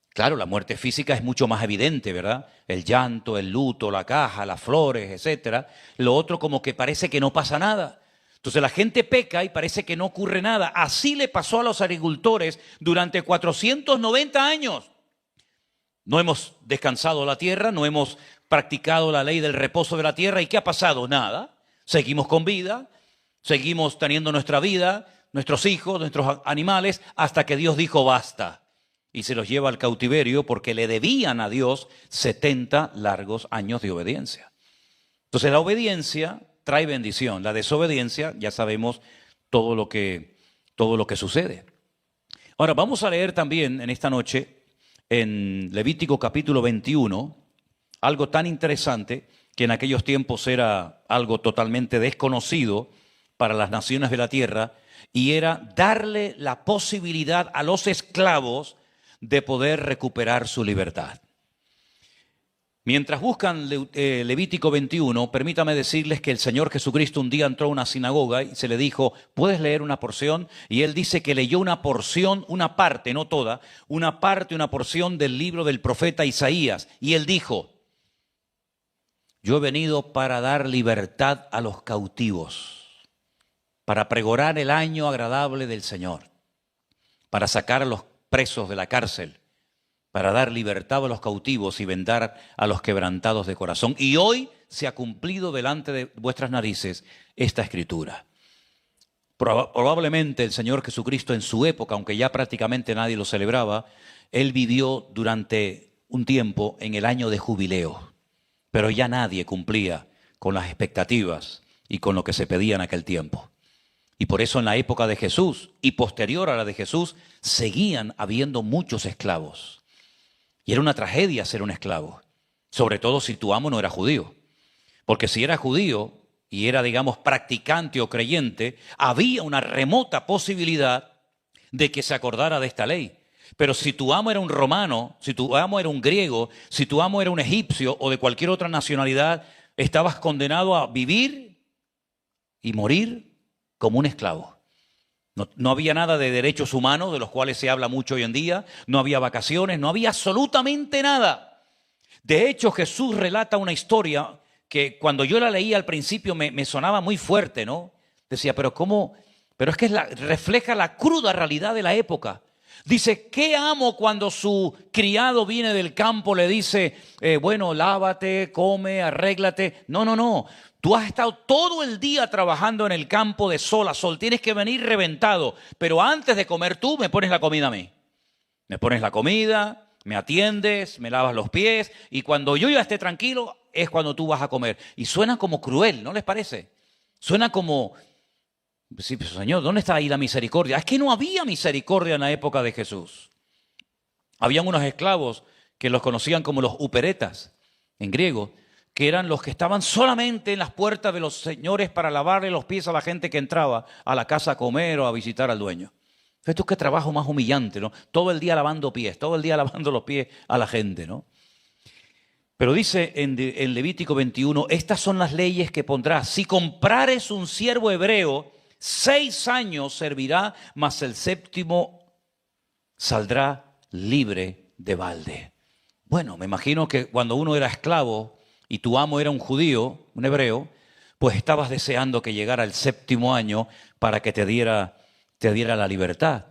Claro, la muerte física es mucho más evidente, ¿verdad? El llanto, el luto, la caja, las flores, etcétera. Lo otro como que parece que no pasa nada. Entonces la gente peca y parece que no ocurre nada. Así le pasó a los agricultores durante 490 años. No hemos descansado la tierra, no hemos practicado la ley del reposo de la tierra. ¿Y qué ha pasado? Nada. Seguimos con vida, seguimos teniendo nuestra vida, nuestros hijos, nuestros animales, hasta que Dios dijo basta. Y se los lleva al cautiverio porque le debían a Dios 70 largos años de obediencia. Entonces la obediencia trae bendición. La desobediencia, ya sabemos todo lo que sucede. Ahora vamos a leer también en esta noche en Levítico capítulo 21, algo tan interesante que en aquellos tiempos era algo totalmente desconocido para las naciones de la tierra, y era darle la posibilidad a los esclavos de poder recuperar su libertad. Mientras buscan Levítico 21, permítame decirles que el Señor Jesucristo un día entró a una sinagoga y se le dijo, ¿puedes leer una porción? Y él dice que leyó una porción, una parte, no toda, una parte, una porción del libro del profeta Isaías. Y él dijo, yo he venido para dar libertad a los cautivos, para pregonar el año agradable del Señor, para sacar a los presos de la cárcel, para dar libertad a los cautivos y vendar a los quebrantados de corazón. Y hoy se ha cumplido delante de vuestras narices esta escritura. Probablemente el Señor Jesucristo en su época, aunque ya prácticamente nadie lo celebraba, Él vivió durante un tiempo en el año de jubileo. Pero ya nadie cumplía con las expectativas y con lo que se pedía en aquel tiempo. Y por eso en la época de Jesús y posterior a la de Jesús seguían habiendo muchos esclavos. Y era una tragedia ser un esclavo, sobre todo si tu amo no era judío. Porque si era judío y era, digamos, practicante o creyente, había una remota posibilidad de que se acordara de esta ley. Pero si tu amo era un romano, si tu amo era un griego, si tu amo era un egipcio o de cualquier otra nacionalidad, estabas condenado a vivir y morir como un esclavo. No había nada de derechos humanos, de los cuales se habla mucho hoy en día. No había vacaciones, no había absolutamente nada. De hecho, Jesús relata una historia que cuando yo la leía al principio me sonaba muy fuerte, ¿no? Decía, pero ¿cómo? Pero es que refleja la cruda realidad de la época. Dice, ¿qué amo cuando su criado viene del campo, le dice, bueno, lávate, come, arréglate? No. Tú has estado todo el día trabajando en el campo de sol a sol. Tienes que venir reventado. Pero antes de comer tú, me pones la comida a mí. Me pones la comida, me atiendes, me lavas los pies. Y cuando yo ya esté tranquilo, es cuando tú vas a comer. Y suena como cruel, ¿no les parece? Suena como, sí, pero Señor, ¿dónde está ahí la misericordia? Es que no había misericordia en la época de Jesús. Habían unos esclavos que los conocían como los uperetas, en griego, que eran los que estaban solamente en las puertas de los señores para lavarle los pies a la gente que entraba a la casa a comer o a visitar al dueño. Esto es qué trabajo más humillante, ¿no? Todo el día lavando pies, todo el día lavando los pies a la gente, ¿no? Pero dice en Levítico 21, estas son las leyes que pondrás. Si comprares un siervo hebreo, 6 años servirá, mas el 7º saldrá libre de balde. Bueno, me imagino que cuando uno era esclavo y tu amo era un judío, un hebreo, pues estabas deseando que llegara el 7º año para que te diera la libertad.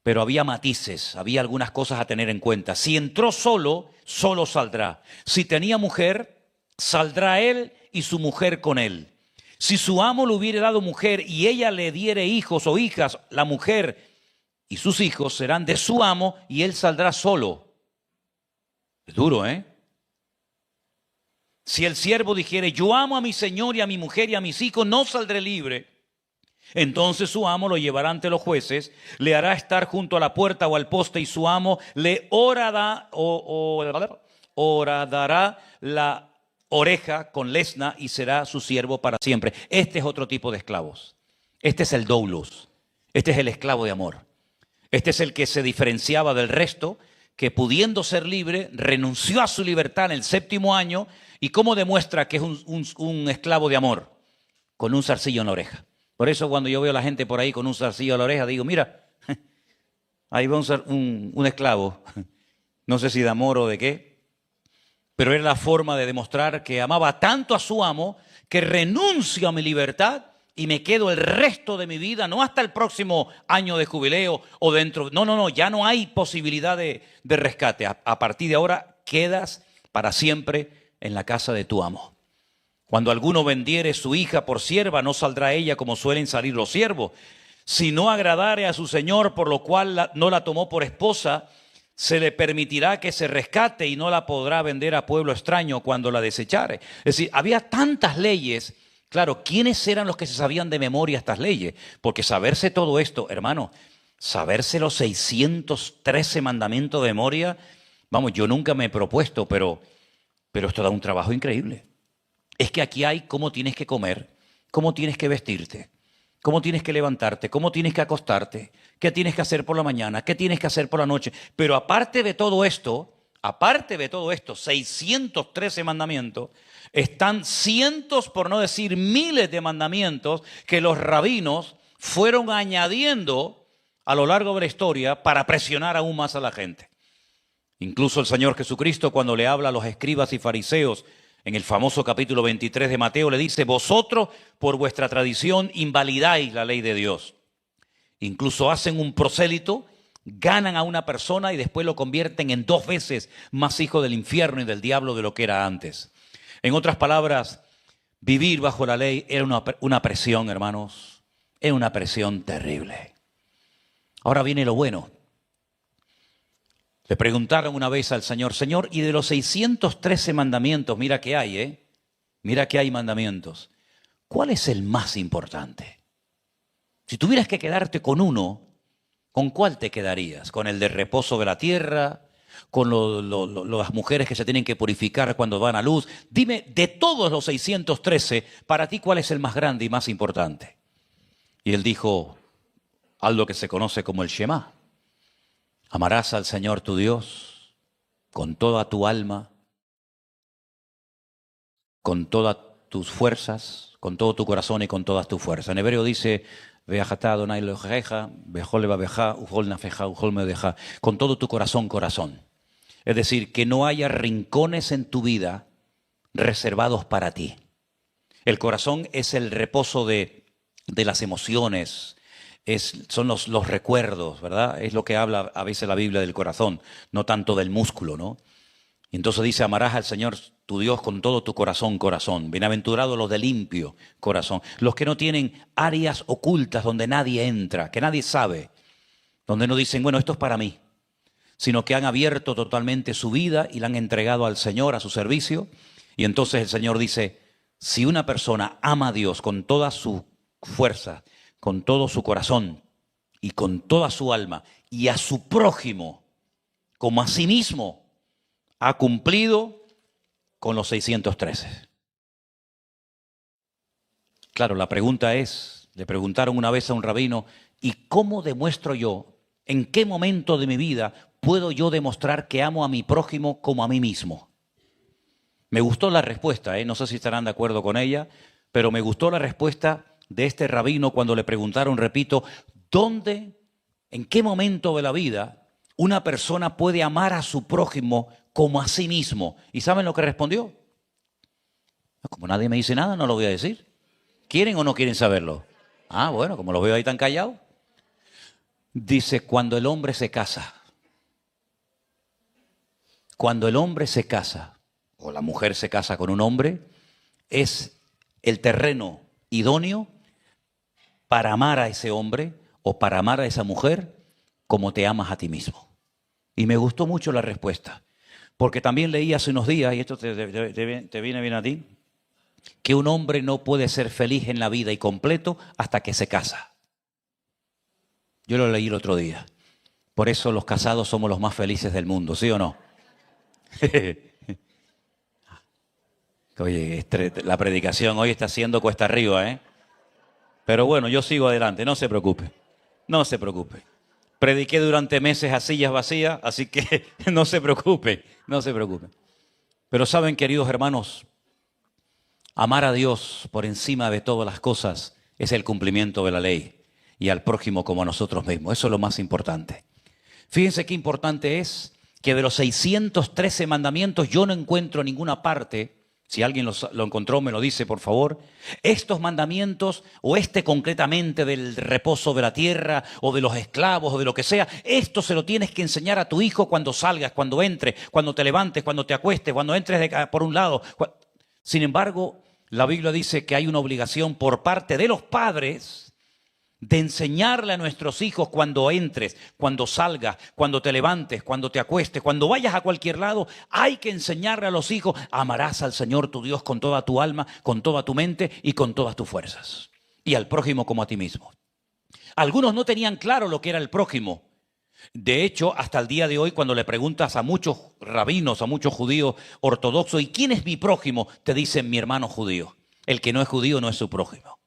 Pero había matices, había algunas cosas a tener en cuenta. Si entró solo, solo saldrá. Si tenía mujer, saldrá él y su mujer con él. Si su amo le hubiere dado mujer y ella le diere hijos o hijas, la mujer y sus hijos serán de su amo y él saldrá solo. Es duro, ¿eh? Si el siervo dijere, yo amo a mi señor y a mi mujer y a mis hijos, no saldré libre. Entonces su amo lo llevará ante los jueces, le hará estar junto a la puerta o al poste y su amo le horadará la oreja con lesna y será su siervo para siempre. Este es otro tipo de esclavos. Este es el doulos. Este es el esclavo de amor. Este es el que se diferenciaba del resto, que pudiendo ser libre, renunció a su libertad en el 7º año. ¿Y cómo demuestra que es un esclavo de amor? Con un zarcillo en la oreja. Por eso cuando yo veo a la gente por ahí con un zarcillo en la oreja, digo, mira, ahí va un esclavo. No sé si de amor o de qué, pero era la forma de demostrar que amaba tanto a su amo que renuncio a mi libertad y me quedo el resto de mi vida, no hasta el próximo año de jubileo o dentro. No, ya no hay posibilidad de rescate. A partir de ahora quedas para siempre en la casa de tu amo. Cuando alguno vendiere su hija por sierva, no saldrá ella como suelen salir los siervos. Si no agradare a su señor, por lo cual no la tomó por esposa, se le permitirá que se rescate y no la podrá vender a pueblo extraño cuando la desechare. Es decir, había tantas leyes. Claro, ¿quiénes eran los que se sabían de memoria estas leyes? Porque saberse todo esto, hermano, saberse los 613 mandamientos de memoria, vamos, yo nunca me he propuesto, pero esto da un trabajo increíble. Es que aquí hay cómo tienes que comer, cómo tienes que vestirte, cómo tienes que levantarte, cómo tienes que acostarte, qué tienes que hacer por la mañana, qué tienes que hacer por la noche. Pero aparte de todo esto, 613 mandamientos, están cientos, por no decir miles de mandamientos que los rabinos fueron añadiendo a lo largo de la historia para presionar aún más a la gente. Incluso el Señor Jesucristo, cuando le habla a los escribas y fariseos, en el famoso capítulo 23 de Mateo, le dice, vosotros por vuestra tradición invalidáis la ley de Dios. Incluso hacen un prosélito, ganan a una persona y después lo convierten en 2 veces más hijo del infierno y del diablo de lo que era antes. En otras palabras, vivir bajo la ley era una presión, hermanos, era una presión terrible. Ahora viene lo bueno. Le preguntaron una vez al Señor, Señor, y de los 613 mandamientos, mira que hay, mira que hay mandamientos, ¿cuál es el más importante? Si tuvieras que quedarte con uno, ¿con cuál te quedarías? ¿Con el de reposo de la tierra? ¿Con las mujeres que se tienen que purificar cuando van a luz? Dime, de todos los 613, para ti, ¿cuál es el más grande y más importante? Y él dijo algo que se conoce como el Shema. Amarás al Señor tu Dios con toda tu alma, con todas tus fuerzas, con todo tu corazón y con todas tus fuerzas. En hebreo dice, con todo tu corazón, corazón. Es decir, que no haya rincones en tu vida reservados para ti. El corazón es el reposo de las emociones, son los recuerdos, ¿verdad? Es lo que habla a veces la Biblia del corazón, no tanto del músculo, ¿no? Y entonces dice, amarás al Señor tu Dios con todo tu corazón, corazón. Bienaventurados los de limpio corazón. Los que no tienen áreas ocultas donde nadie entra, que nadie sabe. Donde no dicen, bueno, esto es para mí. Sino que han abierto totalmente su vida y la han entregado al Señor, a su servicio. Y entonces el Señor dice, si una persona ama a Dios con toda su fuerza, con todo su corazón y con toda su alma, y a su prójimo como a sí mismo, ha cumplido con los 613. Claro, la pregunta es, le preguntaron una vez a un rabino, ¿y cómo demuestro yo, en qué momento de mi vida puedo yo demostrar que amo a mi prójimo como a mí mismo? Me gustó la respuesta, no sé si estarán de acuerdo con ella, pero me gustó la respuesta de este rabino cuando le preguntaron, repito, ¿dónde, en qué momento de la vida una persona puede amar a su prójimo como a sí mismo? ¿Y saben lo que respondió? Como nadie me dice nada, no lo voy a decir. ¿Quieren o no quieren saberlo? Ah, bueno, como los veo ahí tan callados. Dice, cuando el hombre se casa. Cuando el hombre se casa, o la mujer se casa con un hombre, es el terreno idóneo para amar a ese hombre o para amar a esa mujer como te amas a ti mismo. Y me gustó mucho la respuesta, porque también leí hace unos días, y esto te viene bien a ti, que un hombre no puede ser feliz en la vida y completo hasta que se casa. Yo lo leí el otro día. Por eso los casados somos los más felices del mundo, ¿sí o no? Oye, la predicación hoy está siendo cuesta arriba, ¿eh? Pero bueno, yo sigo adelante, no se preocupe. No se preocupe. Prediqué durante meses a sillas vacías, así que no se preocupe, no se preocupe. Pero saben, queridos hermanos, amar a Dios por encima de todas las cosas es el cumplimiento de la ley y al prójimo como a nosotros mismos. Eso es lo más importante. Fíjense qué importante es que de los 613 mandamientos yo no encuentro en ninguna parte, si alguien lo encontró me lo dice por favor, estos mandamientos o concretamente del reposo de la tierra o de los esclavos o de lo que sea, esto se lo tienes que enseñar a tu hijo cuando salgas, cuando entres, cuando te levantes, cuando te acuestes, cuando entres por un lado. Sin embargo, la Biblia dice que hay una obligación por parte de los padres de enseñarle a nuestros hijos cuando entres, cuando salgas, cuando te levantes, cuando te acuestes, cuando vayas a cualquier lado, hay que enseñarle a los hijos, amarás al Señor tu Dios con toda tu alma, con toda tu mente y con todas tus fuerzas. Y al prójimo como a ti mismo. Algunos no tenían claro lo que era el prójimo. De hecho, hasta el día de hoy, cuando le preguntas a muchos rabinos, a muchos judíos ortodoxos, ¿y quién es mi prójimo? Te dicen mi hermano judío. El que no es judío no es su prójimo.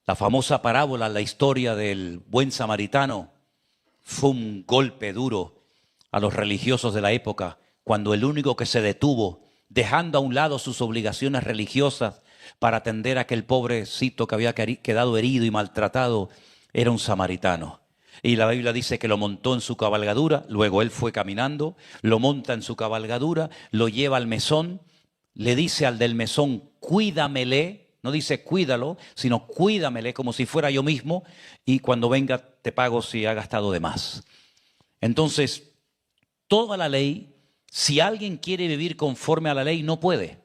La famosa parábola, la historia del buen samaritano, fue un golpe duro a los religiosos de la época, cuando el único que se detuvo, dejando a un lado sus obligaciones religiosas para atender a aquel pobrecito que había quedado herido y maltratado, era un samaritano. Y la Biblia dice que lo montó en su cabalgadura, luego él fue caminando, lo monta en su cabalgadura, lo lleva al mesón, le dice al del mesón, cuídamele. No dice cuídalo, sino cuídamele como si fuera yo mismo y cuando venga te pago si ha gastado de más. Entonces, toda la ley, si alguien quiere vivir conforme a la ley, no puede.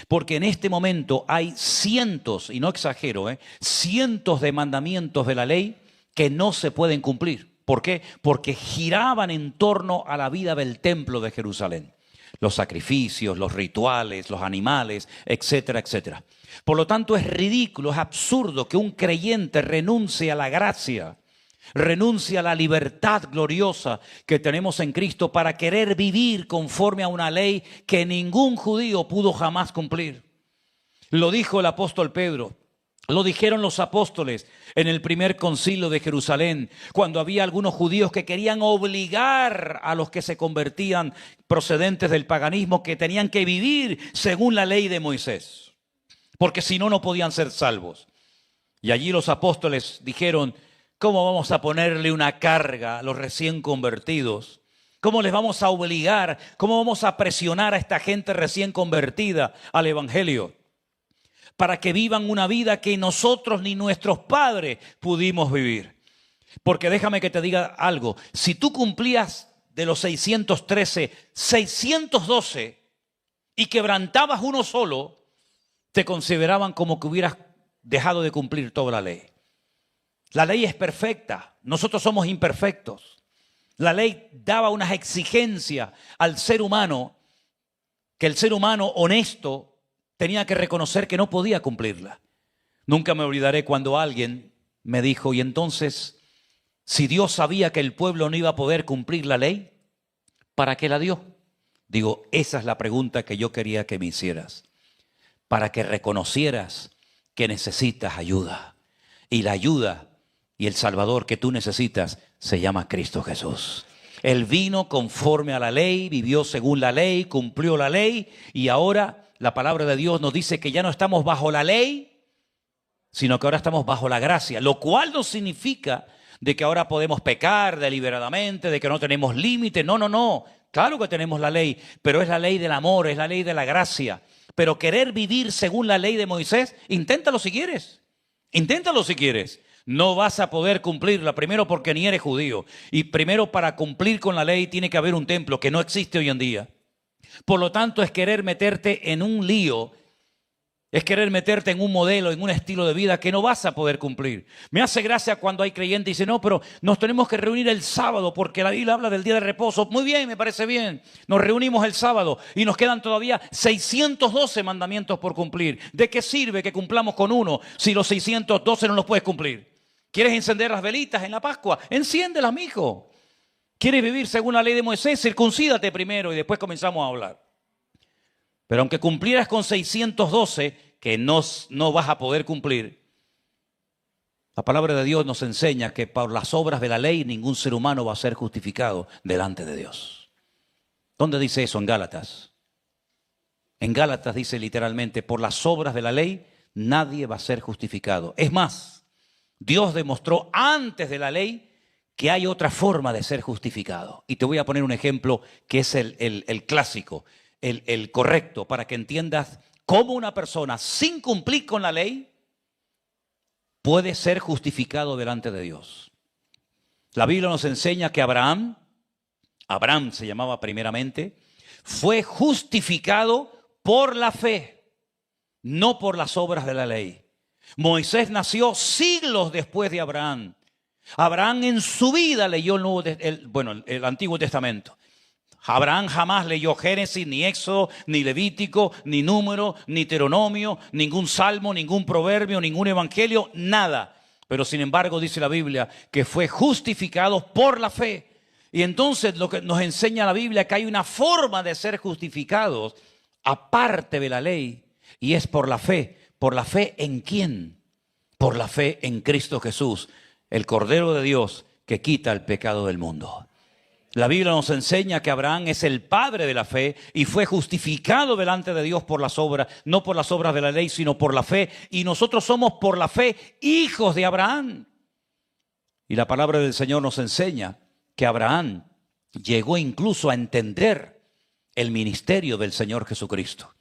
Porque en este momento hay cientos, y no exagero, cientos de mandamientos de la ley que no se pueden cumplir. ¿Por qué? Porque giraban en torno a la vida del templo de Jerusalén. Los sacrificios, los rituales, los animales, etcétera, etcétera. Por lo tanto, es ridículo, es absurdo que un creyente renuncie a la gracia, renuncie a la libertad gloriosa que tenemos en Cristo para querer vivir conforme a una ley que ningún judío pudo jamás cumplir. Lo dijo el apóstol Pedro. Lo dijeron los apóstoles en el primer concilio de Jerusalén, cuando había algunos judíos que querían obligar a los que se convertían procedentes del paganismo que tenían que vivir según la ley de Moisés, porque si no, no podían ser salvos. Y allí los apóstoles dijeron, ¿cómo vamos a ponerle una carga a los recién convertidos? ¿Cómo les vamos a obligar? ¿Cómo vamos a presionar a esta gente recién convertida al evangelio? Para que vivan una vida que nosotros ni nuestros padres pudimos vivir. Porque déjame que te diga algo, si tú cumplías de los 613, 612 y quebrantabas uno solo, te consideraban como que hubieras dejado de cumplir toda la ley. La ley es perfecta, nosotros somos imperfectos. La ley daba unas exigencias al ser humano, que el ser humano honesto tenía que reconocer que no podía cumplirla. Nunca me olvidaré cuando alguien me dijo, y entonces, si Dios sabía que el pueblo no iba a poder cumplir la ley, ¿para qué la dio? Digo, esa es la pregunta que yo quería que me hicieras. Para que reconocieras que necesitas ayuda. Y la ayuda y el Salvador que tú necesitas se llama Cristo Jesús. Él vino conforme a la ley, vivió según la ley, cumplió la ley, y ahora la palabra de Dios nos dice que ya no estamos bajo la ley, sino que ahora estamos bajo la gracia, lo cual no significa de que ahora podemos pecar deliberadamente, de que no tenemos límite. No, no, no. Claro que tenemos la ley, pero es la ley del amor, es la ley de la gracia. Pero querer vivir según la ley de Moisés, inténtalo si quieres. Inténtalo si quieres. No vas a poder cumplirla, primero porque ni eres judío. Y primero, para cumplir con la ley tiene que haber un templo que no existe hoy en día. Por lo tanto, es querer meterte en un lío. Es querer meterte en un modelo, en un estilo de vida que no vas a poder cumplir. Me hace gracia cuando hay creyentes y dicen, no, pero nos tenemos que reunir el sábado porque la Biblia habla del día de reposo. Muy bien, me parece bien. Nos reunimos el sábado y nos quedan todavía 612 mandamientos por cumplir. ¿De qué sirve que cumplamos con uno si los 612 no los puedes cumplir? ¿Quieres encender las velitas en la Pascua? Enciéndelas, mijo. ¿Quieres vivir según la ley de Moisés? Circuncídate primero y después comenzamos a hablar. Pero aunque cumplieras con 612, que no vas a poder cumplir, la palabra de Dios nos enseña que por las obras de la ley ningún ser humano va a ser justificado delante de Dios. ¿Dónde dice eso? En Gálatas. En Gálatas dice literalmente, por las obras de la ley nadie va a ser justificado. Es más, Dios demostró antes de la ley que hay otra forma de ser justificado. Y te voy a poner un ejemplo que es el clásico. El correcto, para que entiendas cómo una persona sin cumplir con la ley puede ser justificado delante de Dios. La Biblia nos enseña que Abraham se llamaba primeramente, fue justificado por la fe, no por las obras de la ley. Moisés nació siglos después de Abraham. Abraham en su vida leyó el Antiguo Testamento. Abraham jamás leyó Génesis, ni Éxodo, ni Levítico, ni Número, ni Deuteronomio, ningún salmo, ningún proverbio, ningún evangelio, nada. Pero sin embargo dice la Biblia que fue justificado por la fe. Y entonces lo que nos enseña la Biblia es que hay una forma de ser justificados aparte de la ley, y es por la fe. ¿Por la fe en quién? Por la fe en Cristo Jesús, el Cordero de Dios que quita el pecado del mundo. La Biblia nos enseña que Abraham es el padre de la fe y fue justificado delante de Dios por las obras, no por las obras de la ley, sino por la fe. Y nosotros somos por la fe hijos de Abraham. Y la palabra del Señor nos enseña que Abraham llegó incluso a entender el ministerio del Señor Jesucristo.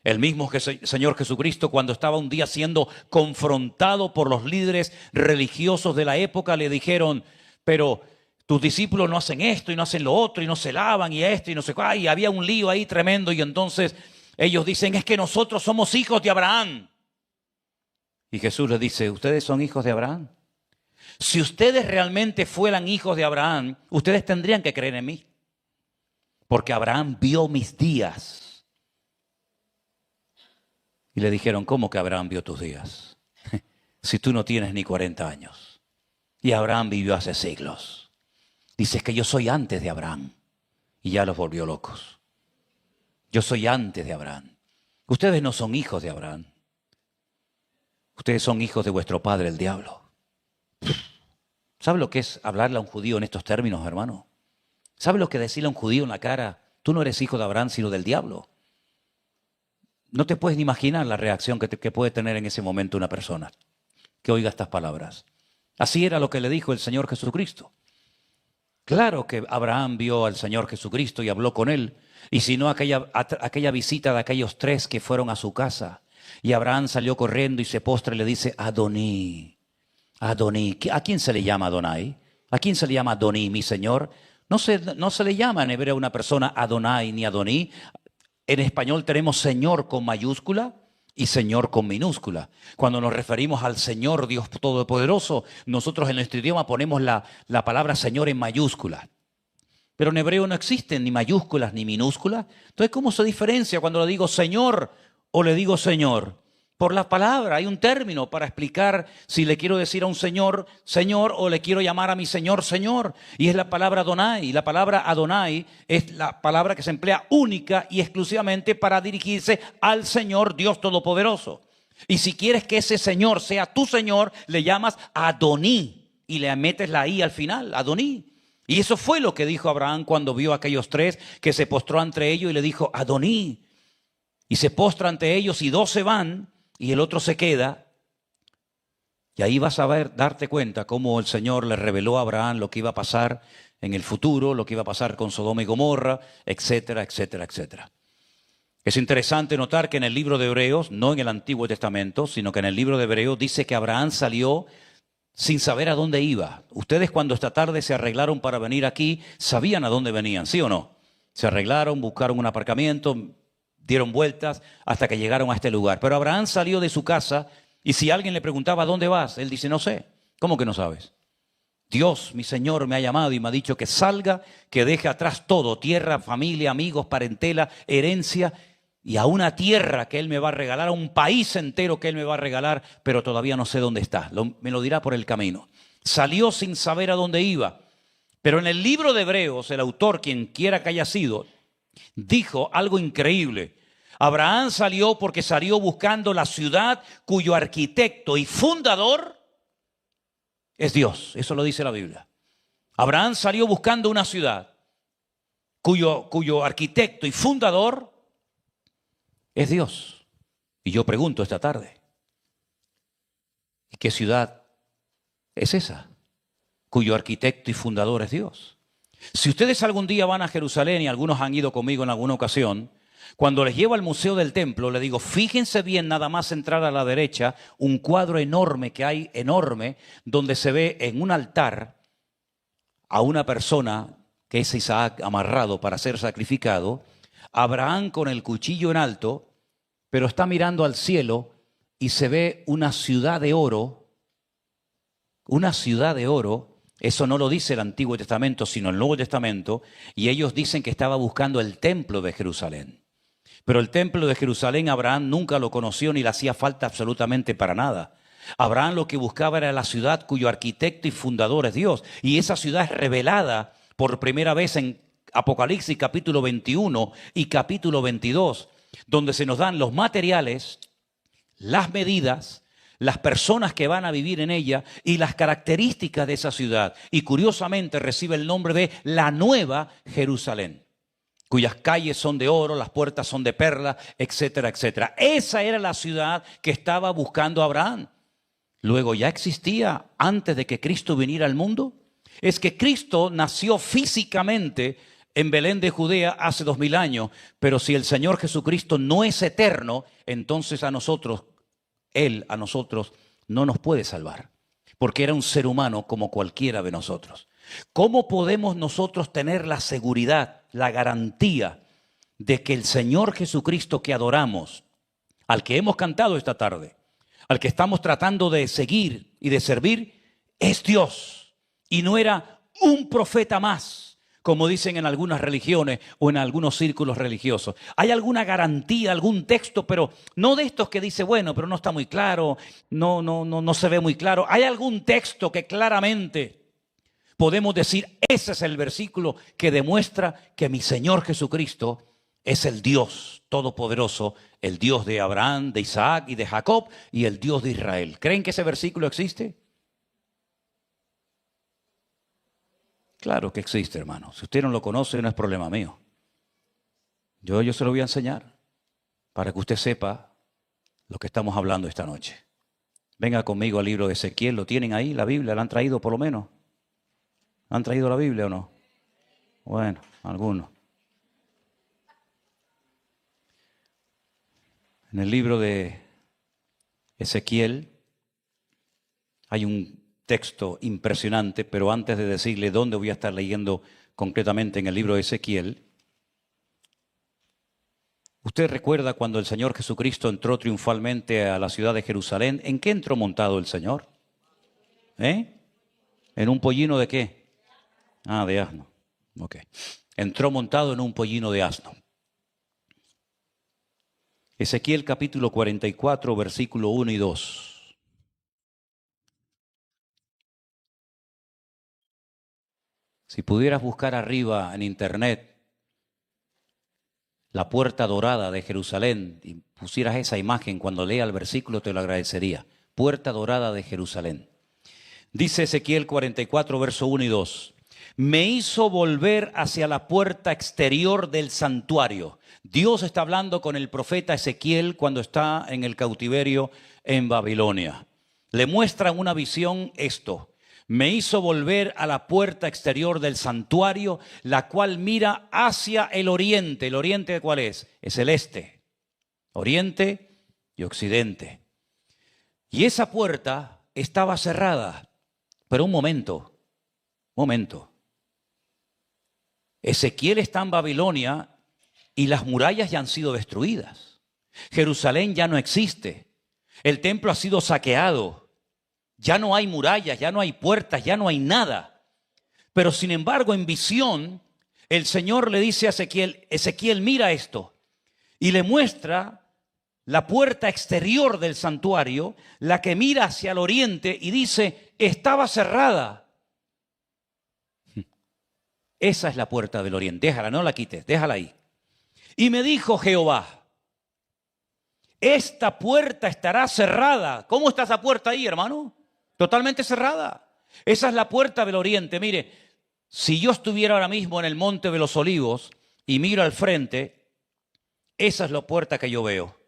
El mismo Señor Jesucristo, cuando estaba un día siendo confrontado por los líderes religiosos de la época, le dijeron, pero tus discípulos no hacen esto y no hacen lo otro y no se lavan y esto y no sé cuál. Y había un lío ahí tremendo y entonces ellos dicen, es que nosotros somos hijos de Abraham. Y Jesús les dice, ¿ustedes son hijos de Abraham? Si ustedes realmente fueran hijos de Abraham, ustedes tendrían que creer en mí. Porque Abraham vio mis días. Y le dijeron, ¿cómo que Abraham vio tus días? Si tú no tienes ni 40 años. Y Abraham vivió hace siglos. Dices que yo soy antes de Abraham. Y ya los volvió locos. Yo soy antes de Abraham. Ustedes no son hijos de Abraham. Ustedes son hijos de vuestro padre, el diablo. ¿Sabe lo que es hablarle a un judío en estos términos, hermano? ¿Sabe lo que decirle a un judío en la cara? Tú no eres hijo de Abraham, sino del diablo. No te puedes ni imaginar la reacción que puede tener en ese momento una persona que oiga estas palabras. Así era lo que le dijo el Señor Jesucristo. Claro que Abraham vio al Señor Jesucristo y habló con él. Y si no, aquella visita de aquellos 3 que fueron a su casa. Y Abraham salió corriendo y se postra y le dice, Adoní, Adoní. ¿A quién se le llama Adonai? ¿A quién se le llama Adoní, mi Señor? No se le llama en hebreo a una persona Adonai ni Adoní. En español tenemos Señor con mayúscula y Señor con minúscula. Cuando nos referimos al Señor Dios Todopoderoso, nosotros en nuestro idioma ponemos la palabra Señor en mayúscula. Pero en hebreo no existen ni mayúsculas ni minúsculas. Entonces, ¿cómo se diferencia cuando le digo Señor o le digo Señor? Por la palabra, hay un término para explicar si le quiero decir a un Señor, Señor, o le quiero llamar a mi Señor, Señor. Y es la palabra Adonai. La palabra Adonai es la palabra que se emplea única y exclusivamente para dirigirse al Señor Dios Todopoderoso. Y si quieres que ese Señor sea tu Señor, le llamas Adoní y le metes la I al final, Adoní. Y eso fue lo que dijo Abraham cuando vio a aquellos tres, que se postró ante ellos y le dijo, Adoní. Y se postra ante ellos y dos se van y el otro se queda. Y ahí vas a darte cuenta cómo el Señor le reveló a Abraham lo que iba a pasar en el futuro, lo que iba a pasar con Sodoma y Gomorra, etcétera, etcétera, etcétera. Es interesante notar que en el libro de Hebreos, no en el Antiguo Testamento, sino que en el libro de Hebreos dice que Abraham salió sin saber a dónde iba. Ustedes cuando esta tarde se arreglaron para venir aquí, sabían a dónde venían, ¿sí o no? Se arreglaron, buscaron un aparcamiento, dieron vueltas hasta que llegaron a este lugar. Pero Abraham salió de su casa y si alguien le preguntaba, ¿a dónde vas? Él dice, no sé. ¿Cómo que no sabes? Dios, mi Señor, me ha llamado y me ha dicho que salga, que deje atrás todo, tierra, familia, amigos, parentela, herencia, y a una tierra que Él me va a regalar, a un país entero que Él me va a regalar, pero todavía no sé dónde está, me lo dirá por el camino. Salió sin saber a dónde iba, pero en el libro de Hebreos, el autor, quien quiera que haya sido, dijo algo increíble. Abraham salió porque salió buscando la ciudad cuyo arquitecto y fundador es Dios. Eso lo dice la Biblia. Abraham salió buscando una ciudad cuyo arquitecto y fundador es Dios. Y yo pregunto esta tarde, ¿y qué ciudad es esa? Cuyo arquitecto y fundador es Dios. Si ustedes algún día van a Jerusalén, y algunos han ido conmigo en alguna ocasión, cuando les llevo al Museo del Templo, les digo, fíjense bien, nada más entrar a la derecha, un cuadro enorme que hay, enorme, donde se ve en un altar a una persona, que es Isaac, amarrado para ser sacrificado, Abraham con el cuchillo en alto, pero está mirando al cielo y se ve una ciudad de oro, eso no lo dice el Antiguo Testamento, sino el Nuevo Testamento, y ellos dicen que estaba buscando el templo de Jerusalén. Pero el templo de Jerusalén Abraham nunca lo conoció ni le hacía falta absolutamente para nada. Abraham lo que buscaba era la ciudad cuyo arquitecto y fundador es Dios. Y esa ciudad es revelada por primera vez en Apocalipsis capítulo 21 y capítulo 22, donde se nos dan los materiales, las medidas, las personas que van a vivir en ella y las características de esa ciudad. Y curiosamente recibe el nombre de la Nueva Jerusalén, cuyas calles son de oro, las puertas son de perlas, etcétera, etcétera. Esa era la ciudad que estaba buscando Abraham. Luego, ¿ya existía antes de que Cristo viniera al mundo? Es que Cristo nació físicamente en Belén de Judea hace 2000 años, pero si el Señor Jesucristo no es eterno, entonces Él a nosotros no nos puede salvar, porque era un ser humano como cualquiera de nosotros. ¿Cómo podemos nosotros tener la seguridad, la garantía de que el Señor Jesucristo que adoramos, al que hemos cantado esta tarde, al que estamos tratando de seguir y de servir, es Dios y no era un profeta más, como dicen en algunas religiones o en algunos círculos religiosos? ¿Hay alguna garantía, algún texto, pero no de estos que dice, bueno, pero no está muy claro, no se ve muy claro? ¿Hay algún texto que claramente podemos decir, ese es el versículo que demuestra que mi Señor Jesucristo es el Dios todopoderoso, el Dios de Abraham, de Isaac y de Jacob y el Dios de Israel? ¿Creen que ese versículo existe? Claro que existe, hermano. Si usted no lo conoce, no es problema mío. Yo se lo voy a enseñar para que usted sepa lo que estamos hablando esta noche. Venga conmigo al libro de Ezequiel. ¿Lo tienen ahí, la Biblia? ¿La han traído por lo menos? ¿Han traído la Biblia o no? Bueno, algunos. En el libro de Ezequiel hay un texto impresionante, pero antes de decirle dónde voy a estar leyendo concretamente en el libro de Ezequiel, ¿usted recuerda cuando el Señor Jesucristo entró triunfalmente a la ciudad de Jerusalén? ¿En qué entró montado el Señor? ¿En un pollino de qué? Ah, de asno. Ok. Entró montado en un pollino de asno. Ezequiel capítulo 44, versículo 1 y 2. Si pudieras buscar arriba en internet la puerta dorada de Jerusalén y pusieras esa imagen cuando lea el versículo, te lo agradecería. Puerta dorada de Jerusalén. Dice Ezequiel 44, verso 1 y 2. me hizo volver hacia la puerta exterior del santuario. Dios está hablando con el profeta Ezequiel cuando está en el cautiverio en Babilonia. Le muestra una visión esto. Me hizo volver a la puerta exterior del santuario, la cual mira hacia el oriente. ¿El oriente cuál es? Es el este. Oriente y occidente. Y esa puerta estaba cerrada. Pero un momento. Ezequiel está en Babilonia y las murallas ya han sido destruidas. Jerusalén ya no existe. El templo ha sido saqueado. Ya no hay murallas, ya no hay puertas, ya no hay nada. Pero sin embargo, en visión, el Señor le dice a Ezequiel, Ezequiel, mira esto. Y le muestra la puerta exterior del santuario, la que mira hacia el oriente y dice, estaba cerrada. Esa es la puerta del oriente. Déjala, no la quites, déjala ahí. Y me dijo Jehová, esta puerta estará cerrada. ¿Cómo está esa puerta ahí, hermano? Totalmente cerrada. Esa es la puerta del oriente. Mire, si yo estuviera ahora mismo en el Monte de los Olivos y miro al frente, esa es la puerta que yo veo.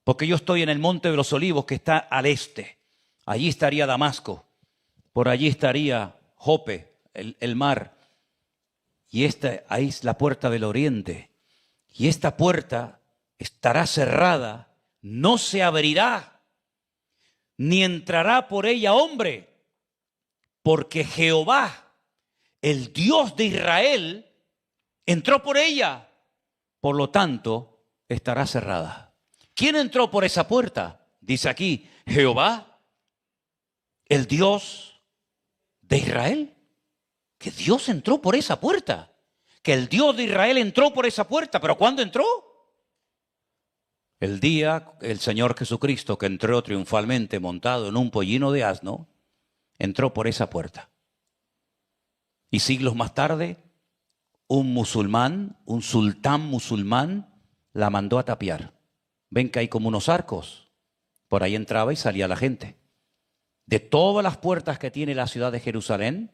Porque yo estoy en el Monte de los Olivos que está al este. Allí estaría Damasco. Por allí estaría Jope, el mar. Y ahí es la puerta del oriente. Y esta puerta estará cerrada, no se abrirá, ni entrará por ella hombre, porque Jehová, el Dios de Israel, entró por ella. Por lo tanto, estará cerrada. ¿Quién entró por esa puerta? Dice aquí, Jehová, el Dios de Israel. Que Dios entró por esa puerta. Que el Dios de Israel entró por esa puerta. ¿Pero cuándo entró? El día el Señor Jesucristo, que entró triunfalmente montado en un pollino de asno, entró por esa puerta. Y siglos más tarde, un musulmán, un sultán musulmán, la mandó a tapiar. Ven que hay como unos arcos. Por ahí entraba y salía la gente. De todas las puertas que tiene la ciudad de Jerusalén,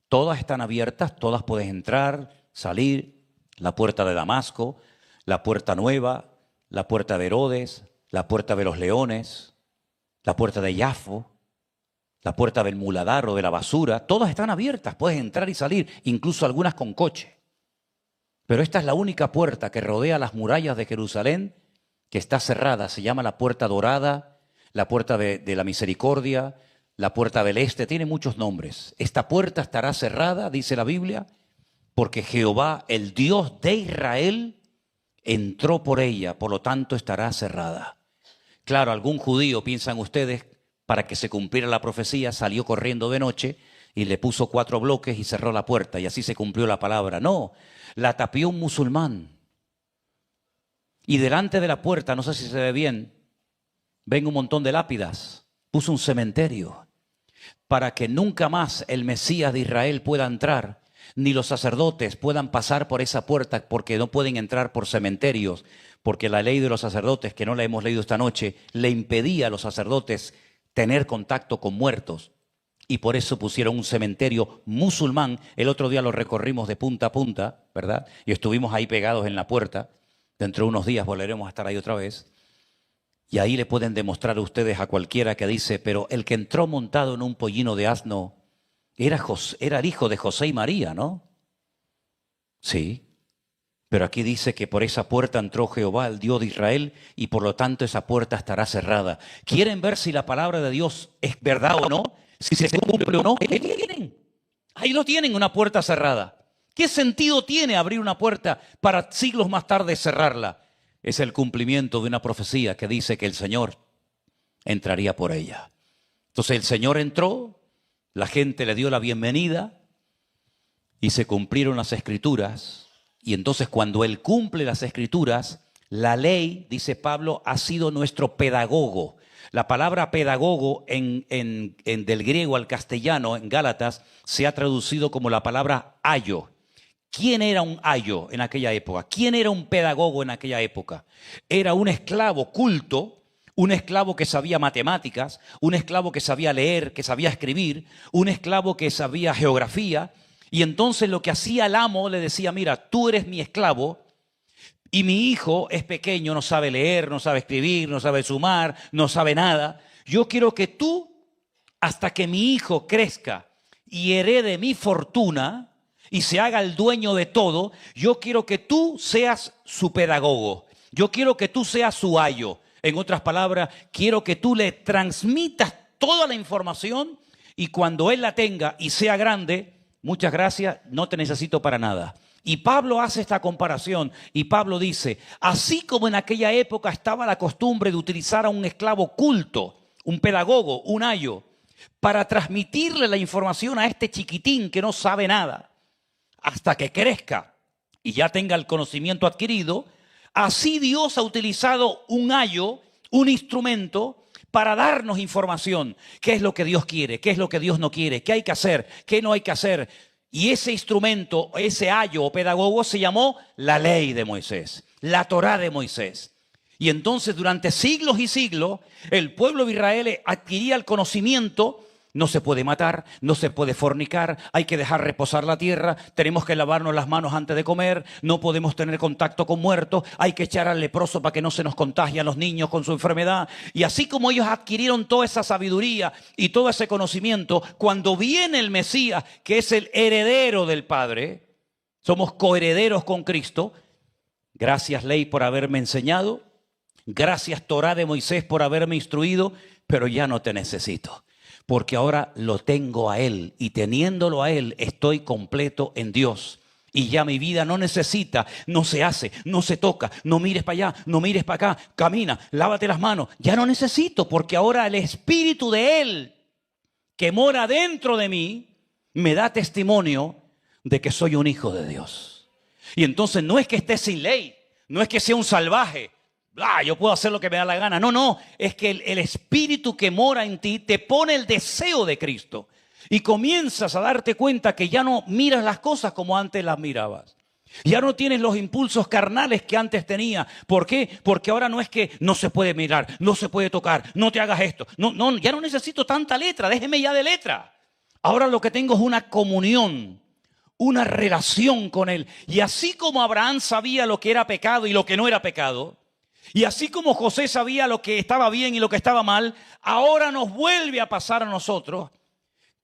todas están abiertas, todas puedes entrar, salir. La puerta de Damasco, la puerta nueva, la puerta de Herodes, la puerta de los leones, la puerta de Jafo, la puerta del muladar o de la basura, todas están abiertas, puedes entrar y salir, incluso algunas con coche. Pero esta es la única puerta que rodea las murallas de Jerusalén que está cerrada, se llama la puerta dorada, la puerta de la misericordia, la puerta del este, tiene muchos nombres. Esta puerta estará cerrada, dice la Biblia, porque Jehová, el Dios de Israel, entró por ella, por lo tanto estará cerrada. Claro, algún judío, piensan ustedes, para que se cumpliera la profecía, salió corriendo de noche y le puso 4 bloques y cerró la puerta y así se cumplió la palabra. No, la tapió un musulmán. Y delante de la puerta, no sé si se ve bien, ven un montón de lápidas. Puso un cementerio para que nunca más el Mesías de Israel pueda entrar, ni los sacerdotes puedan pasar por esa puerta, porque no pueden entrar por cementerios, porque la ley de los sacerdotes, que no la hemos leído esta noche, le impedía a los sacerdotes tener contacto con muertos. Y por eso pusieron un cementerio musulmán. El otro día lo recorrimos de punta a punta, ¿verdad? Y estuvimos ahí pegados en la puerta. Dentro de unos días volveremos a estar ahí otra vez. Y ahí le pueden demostrar a ustedes a cualquiera que dice, pero el que entró montado en un pollino de asno era el hijo de José y María, ¿no? Sí. Pero aquí dice que por esa puerta entró Jehová, el Dios de Israel, y por lo tanto esa puerta estará cerrada. ¿Quieren ver si la palabra de Dios es verdad o no? Si se cumple o no. Ahí lo tienen, una puerta cerrada. ¿Qué sentido tiene abrir una puerta para siglos más tarde cerrarla? Es el cumplimiento de una profecía que dice que el Señor entraría por ella. Entonces el Señor entró, la gente le dio la bienvenida y se cumplieron las Escrituras. Y entonces cuando Él cumple las Escrituras, la ley, dice Pablo, ha sido nuestro pedagogo. La palabra pedagogo del griego al castellano, en Gálatas, se ha traducido como la palabra ayo. ¿Quién era un ayo en aquella época? ¿Quién era un pedagogo en aquella época? Era un esclavo culto, un esclavo que sabía matemáticas, un esclavo que sabía leer, que sabía escribir, un esclavo que sabía geografía, Y entonces lo que hacía el amo le decía, mira, tú eres mi esclavo y mi hijo es pequeño, no sabe leer, no sabe escribir, no sabe sumar, no sabe nada. Yo quiero que tú, hasta que mi hijo crezca y herede mi fortuna y se haga el dueño de todo, yo quiero que tú seas su pedagogo. Yo quiero que tú seas su ayo. En otras palabras, quiero que tú le transmitas toda la información y cuando él la tenga y sea grande, muchas gracias, no te necesito para nada. Y Pablo hace esta comparación y Pablo dice, así como en aquella época estaba la costumbre de utilizar a un esclavo culto, un pedagogo, un ayo, para transmitirle la información a este chiquitín que no sabe nada, hasta que crezca y ya tenga el conocimiento adquirido, así Dios ha utilizado un ayo, un instrumento, para darnos información. ¿Qué es lo que Dios quiere? ¿Qué es lo que Dios no quiere? ¿Qué hay que hacer? ¿Qué no hay que hacer? Y ese instrumento, ese ayo o pedagogo se llamó la ley de Moisés, la Torá de Moisés. Y entonces durante siglos y siglos el pueblo de Israel adquiría el conocimiento. No se puede matar, no se puede fornicar, hay que dejar reposar la tierra, tenemos que lavarnos las manos antes de comer, no podemos tener contacto con muertos, hay que echar al leproso para que no se nos contagien los niños con su enfermedad. Y así como ellos adquirieron toda esa sabiduría y todo ese conocimiento, cuando viene el Mesías, que es el heredero del Padre, somos coherederos con Cristo. Gracias, ley, por haberme enseñado, gracias, Torá de Moisés, por haberme instruido, pero ya no te necesito. Porque ahora lo tengo a Él y teniéndolo a Él estoy completo en Dios. Y ya mi vida no necesita, no se hace, no se toca, no mires para allá, no mires para acá, camina, lávate las manos. Ya no necesito porque ahora el Espíritu de Él que mora dentro de mí me da testimonio de que soy un hijo de Dios. Y entonces no es que esté sin ley, no es que sea un salvaje. Yo puedo hacer lo que me da la gana. No, es que el Espíritu que mora en ti te pone el deseo de Cristo. Y comienzas a darte cuenta que ya no miras las cosas como antes las mirabas. Ya no tienes los impulsos carnales que antes tenía. ¿Por qué? Porque ahora no es que no se puede mirar, no se puede tocar, no te hagas esto. No, ya no necesito tanta letra, déjeme ya de letra. Ahora lo que tengo es una comunión, una relación con Él. Y así como Abraham sabía lo que era pecado y lo que no era pecado, y así como José sabía lo que estaba bien y lo que estaba mal, ahora nos vuelve a pasar a nosotros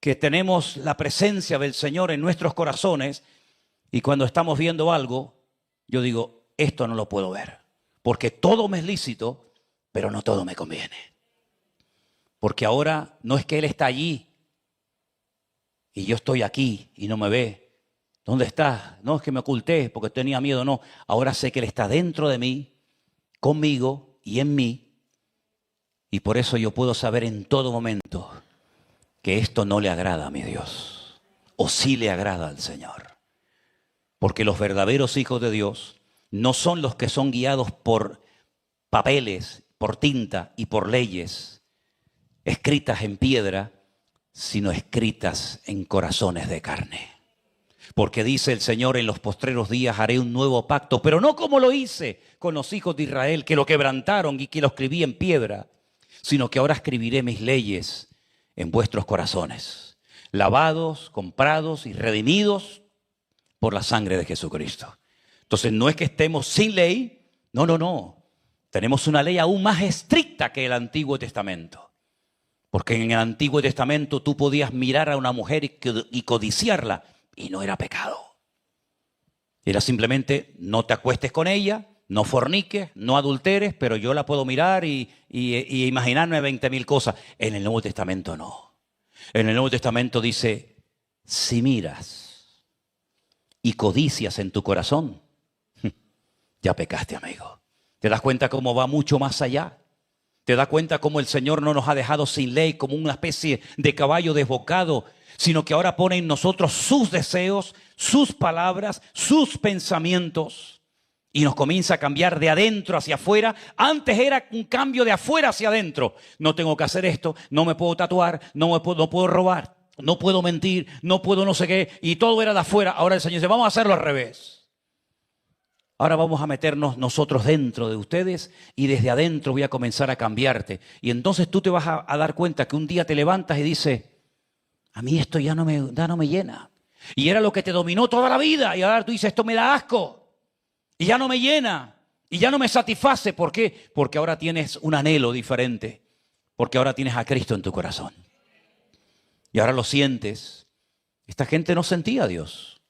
que tenemos la presencia del Señor en nuestros corazones y cuando estamos viendo algo, yo digo, esto no lo puedo ver, porque todo me es lícito, pero no todo me conviene. Porque ahora no es que Él está allí y yo estoy aquí y no me ve. ¿Dónde está? No es que me oculté porque tenía miedo, no. Ahora sé que Él está dentro de mí, conmigo y en mí, y por eso yo puedo saber en todo momento que esto no le agrada a mi Dios, o sí le agrada al Señor. Porque los verdaderos hijos de Dios no son los que son guiados por papeles, por tinta y por leyes escritas en piedra, sino escritas en corazones de carne. Porque dice el Señor, en los postreros días haré un nuevo pacto, pero no como lo hice con los hijos de Israel, que lo quebrantaron y que lo escribí en piedra, sino que ahora escribiré mis leyes en vuestros corazones, lavados, comprados y redimidos por la sangre de Jesucristo. Entonces no es que estemos sin ley, no. Tenemos una ley aún más estricta que el Antiguo Testamento. Porque en el Antiguo Testamento tú podías mirar a una mujer y codiciarla, y no era pecado. Era simplemente no te acuestes con ella, no forniques, no adulteres, pero yo la puedo mirar y imaginarme 20.000 cosas. En el Nuevo Testamento no. En el Nuevo Testamento dice, si miras y codicias en tu corazón, ya pecaste, amigo. ¿Te das cuenta cómo va mucho más allá? ¿Te das cuenta cómo el Señor no nos ha dejado sin ley como una especie de caballo desbocado, sino que ahora pone en nosotros sus deseos, sus palabras, sus pensamientos y nos comienza a cambiar de adentro hacia afuera? Antes era un cambio de afuera hacia adentro. No tengo que hacer esto, no me puedo tatuar, no puedo robar, no puedo mentir, no puedo no sé qué, y todo era de afuera. Ahora el Señor dice, vamos a hacerlo al revés. Ahora vamos a meternos nosotros dentro de ustedes y desde adentro voy a comenzar a cambiarte. Y entonces tú te vas a dar cuenta que un día te levantas y dices, a mí esto ya no me llena. Y era lo que te dominó toda la vida. Y ahora tú dices, esto me da asco. Y ya no me llena. Y ya no me satisface. ¿Por qué? Porque ahora tienes un anhelo diferente. Porque ahora tienes a Cristo en tu corazón. Y ahora lo sientes. Esta gente no sentía a Dios.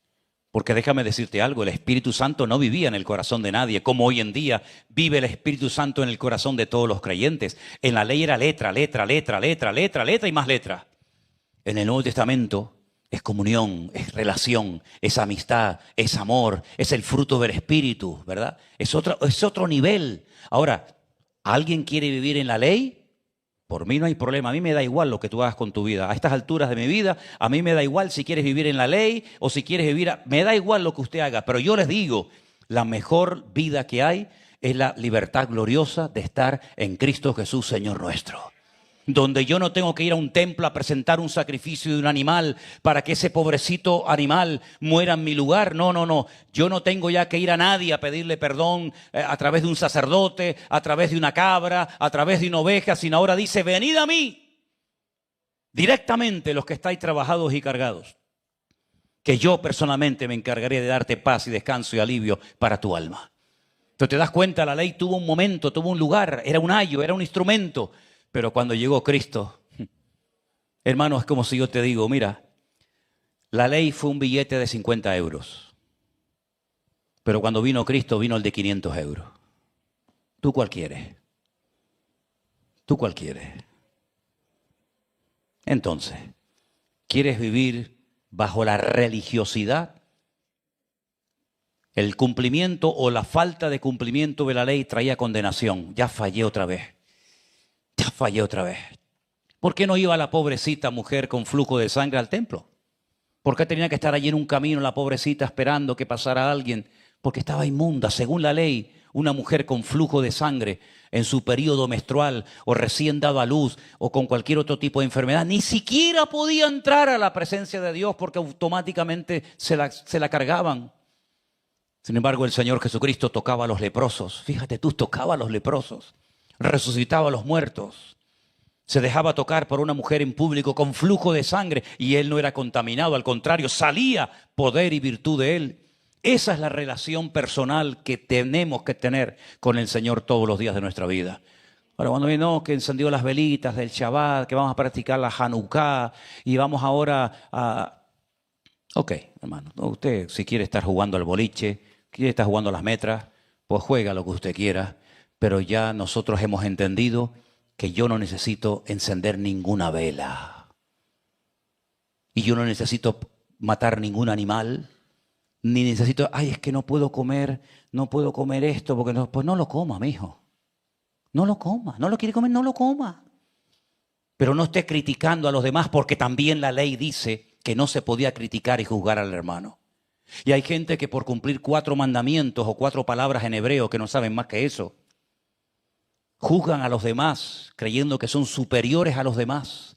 Porque déjame decirte algo, el Espíritu Santo no vivía en el corazón de nadie, como hoy en día vive el Espíritu Santo en el corazón de todos los creyentes. En la ley era letra, letra, letra, letra, letra, letra y más letra. En el Nuevo Testamento es comunión, es relación, es amistad, es amor, es el fruto del Espíritu, ¿verdad? Es otro nivel. Ahora, ¿alguien quiere vivir en la ley? Por mí no hay problema, a mí me da igual lo que tú hagas con tu vida. A estas alturas de mi vida, a mí me da igual si quieres vivir en la ley o si quieres vivir... Me da igual lo que usted haga, pero yo les digo, la mejor vida que hay es la libertad gloriosa de estar en Cristo Jesús, Señor nuestro. Donde yo no tengo que ir a un templo a presentar un sacrificio de un animal para que ese pobrecito animal muera en mi lugar. No, no, no. Yo no tengo ya que ir a nadie a pedirle perdón a través de un sacerdote, a través de una cabra, a través de una oveja, sino ahora dice, venid a mí, directamente los que estáis trabajados y cargados, que yo personalmente me encargaré de darte paz y descanso y alivio para tu alma. Entonces te das cuenta, la ley tuvo un momento, tuvo un lugar, era un ayo, era un instrumento. Pero cuando llegó Cristo, hermano, es como si yo te digo, mira, la ley fue un billete de 50 euros. Pero cuando vino Cristo, vino el de 500 euros. ¿Tú cuál quieres? ¿Tú cuál quieres? Entonces, ¿quieres vivir bajo la religiosidad? El cumplimiento o la falta de cumplimiento de la ley traía condenación. Ya fallé otra vez. Ya fallé otra vez. ¿Por qué no iba la pobrecita mujer con flujo de sangre al templo? ¿Por qué tenía que estar allí en un camino la pobrecita esperando que pasara alguien? Porque estaba inmunda. Según la ley, una mujer con flujo de sangre en su periodo menstrual o recién dado a luz o con cualquier otro tipo de enfermedad, ni siquiera podía entrar a la presencia de Dios porque automáticamente se la cargaban. Sin embargo, el Señor Jesucristo tocaba a los leprosos. Fíjate tú, tocaba a los leprosos. Resucitaba a los muertos. Se dejaba tocar por una mujer en público con flujo de sangre y él no era contaminado, al contrario, salía poder y virtud de él. Esa es la relación personal que tenemos que tener con el Señor todos los días de nuestra vida. Ahora, cuando viene, no, que encendió las velitas del Shabbat, que vamos a practicar la Hanukkah y vamos ahora a... Ok, hermano, usted si quiere estar jugando al boliche, quiere estar jugando a las metras, pues juega lo que usted quiera. Pero ya nosotros hemos entendido que yo no necesito encender ninguna vela. Y yo no necesito matar ningún animal. Ni necesito, ay, es que no puedo comer esto, porque no, pues no lo coma, mijo. No lo coma, no lo quiere comer, no lo coma. Pero no esté criticando a los demás porque también la ley dice que no se podía criticar y juzgar al hermano. Y hay gente que por cumplir 4 mandamientos o 4 palabras en hebreo que no saben más que eso, juzgan a los demás creyendo que son superiores a los demás.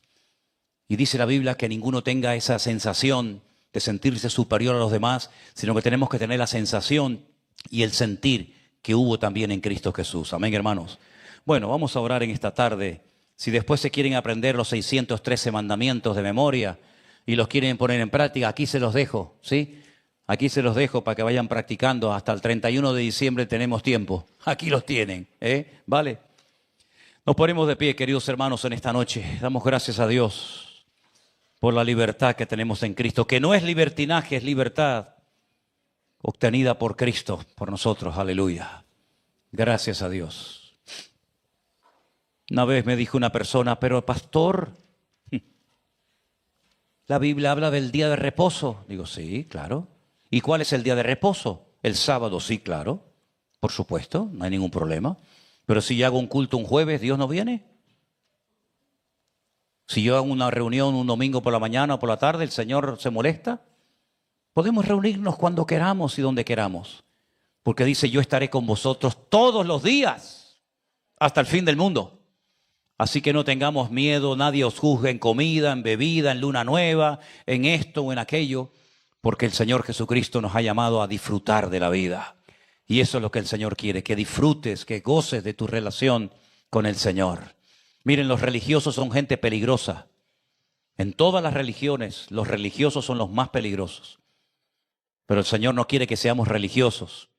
Y dice la Biblia que ninguno tenga esa sensación de sentirse superior a los demás, sino que tenemos que tener la sensación y el sentir que hubo también en Cristo Jesús. Amén, hermanos. Bueno, vamos a orar en esta tarde. Si después se quieren aprender los 613 mandamientos de memoria y los quieren poner en práctica, aquí se los dejo, ¿sí? Aquí se los dejo para que vayan practicando. Hasta el 31 de diciembre tenemos tiempo. Aquí los tienen, ¿vale? Nos ponemos de pie, queridos hermanos, en esta noche. Damos gracias a Dios por la libertad que tenemos en Cristo, que no es libertinaje, es libertad obtenida por Cristo, por nosotros. Aleluya. Gracias a Dios. Una vez me dijo una persona, pero pastor, la Biblia habla del día de reposo. Digo, sí, claro. ¿Y cuál es el día de reposo? El sábado, sí, claro. Por supuesto, no hay ningún problema. Pero si yo hago un culto un jueves, ¿Dios no viene? Si yo hago una reunión un domingo por la mañana o por la tarde, ¿el Señor se molesta? Podemos reunirnos cuando queramos y donde queramos. Porque dice, yo estaré con vosotros todos los días hasta el fin del mundo. Así que no tengamos miedo, nadie os juzgue en comida, en bebida, en luna nueva, en esto o en aquello. Porque el Señor Jesucristo nos ha llamado a disfrutar de la vida. Y eso es lo que el Señor quiere, que disfrutes, que goces de tu relación con el Señor. Miren, los religiosos son gente peligrosa. En todas las religiones, los religiosos son los más peligrosos. Pero el Señor no quiere que seamos religiosos.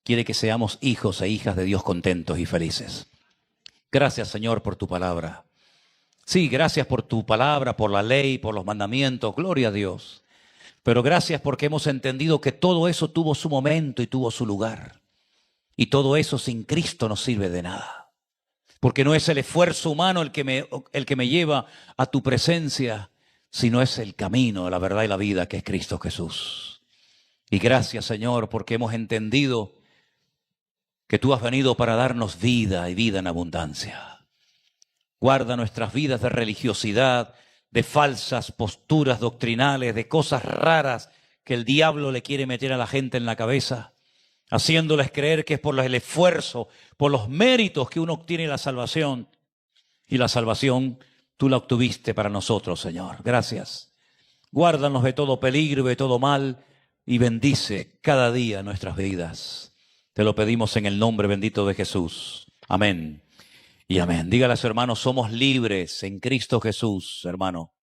Quiere que seamos hijos e hijas de Dios contentos y felices. Gracias, Señor, por tu palabra. Sí, gracias por tu palabra, por la ley, por los mandamientos. Gloria a Dios. Pero gracias porque hemos entendido que todo eso tuvo su momento y tuvo su lugar. Y todo eso sin Cristo no sirve de nada. Porque no es el esfuerzo humano el que me lleva a tu presencia, sino es el camino, la verdad y la vida, que es Cristo Jesús. Y gracias, Señor, porque hemos entendido que tú has venido para darnos vida y vida en abundancia. Guarda nuestras vidas de religiosidad, de falsas posturas doctrinales, de cosas raras que el diablo le quiere meter a la gente en la cabeza, haciéndoles creer que es por el esfuerzo, por los méritos que uno obtiene la salvación. Y la salvación tú la obtuviste para nosotros, Señor. Gracias. Guárdanos de todo peligro y de todo mal y bendice cada día nuestras vidas. Te lo pedimos en el nombre bendito de Jesús. Amén y amén. Dígale a su hermano, somos libres en Cristo Jesús, hermano.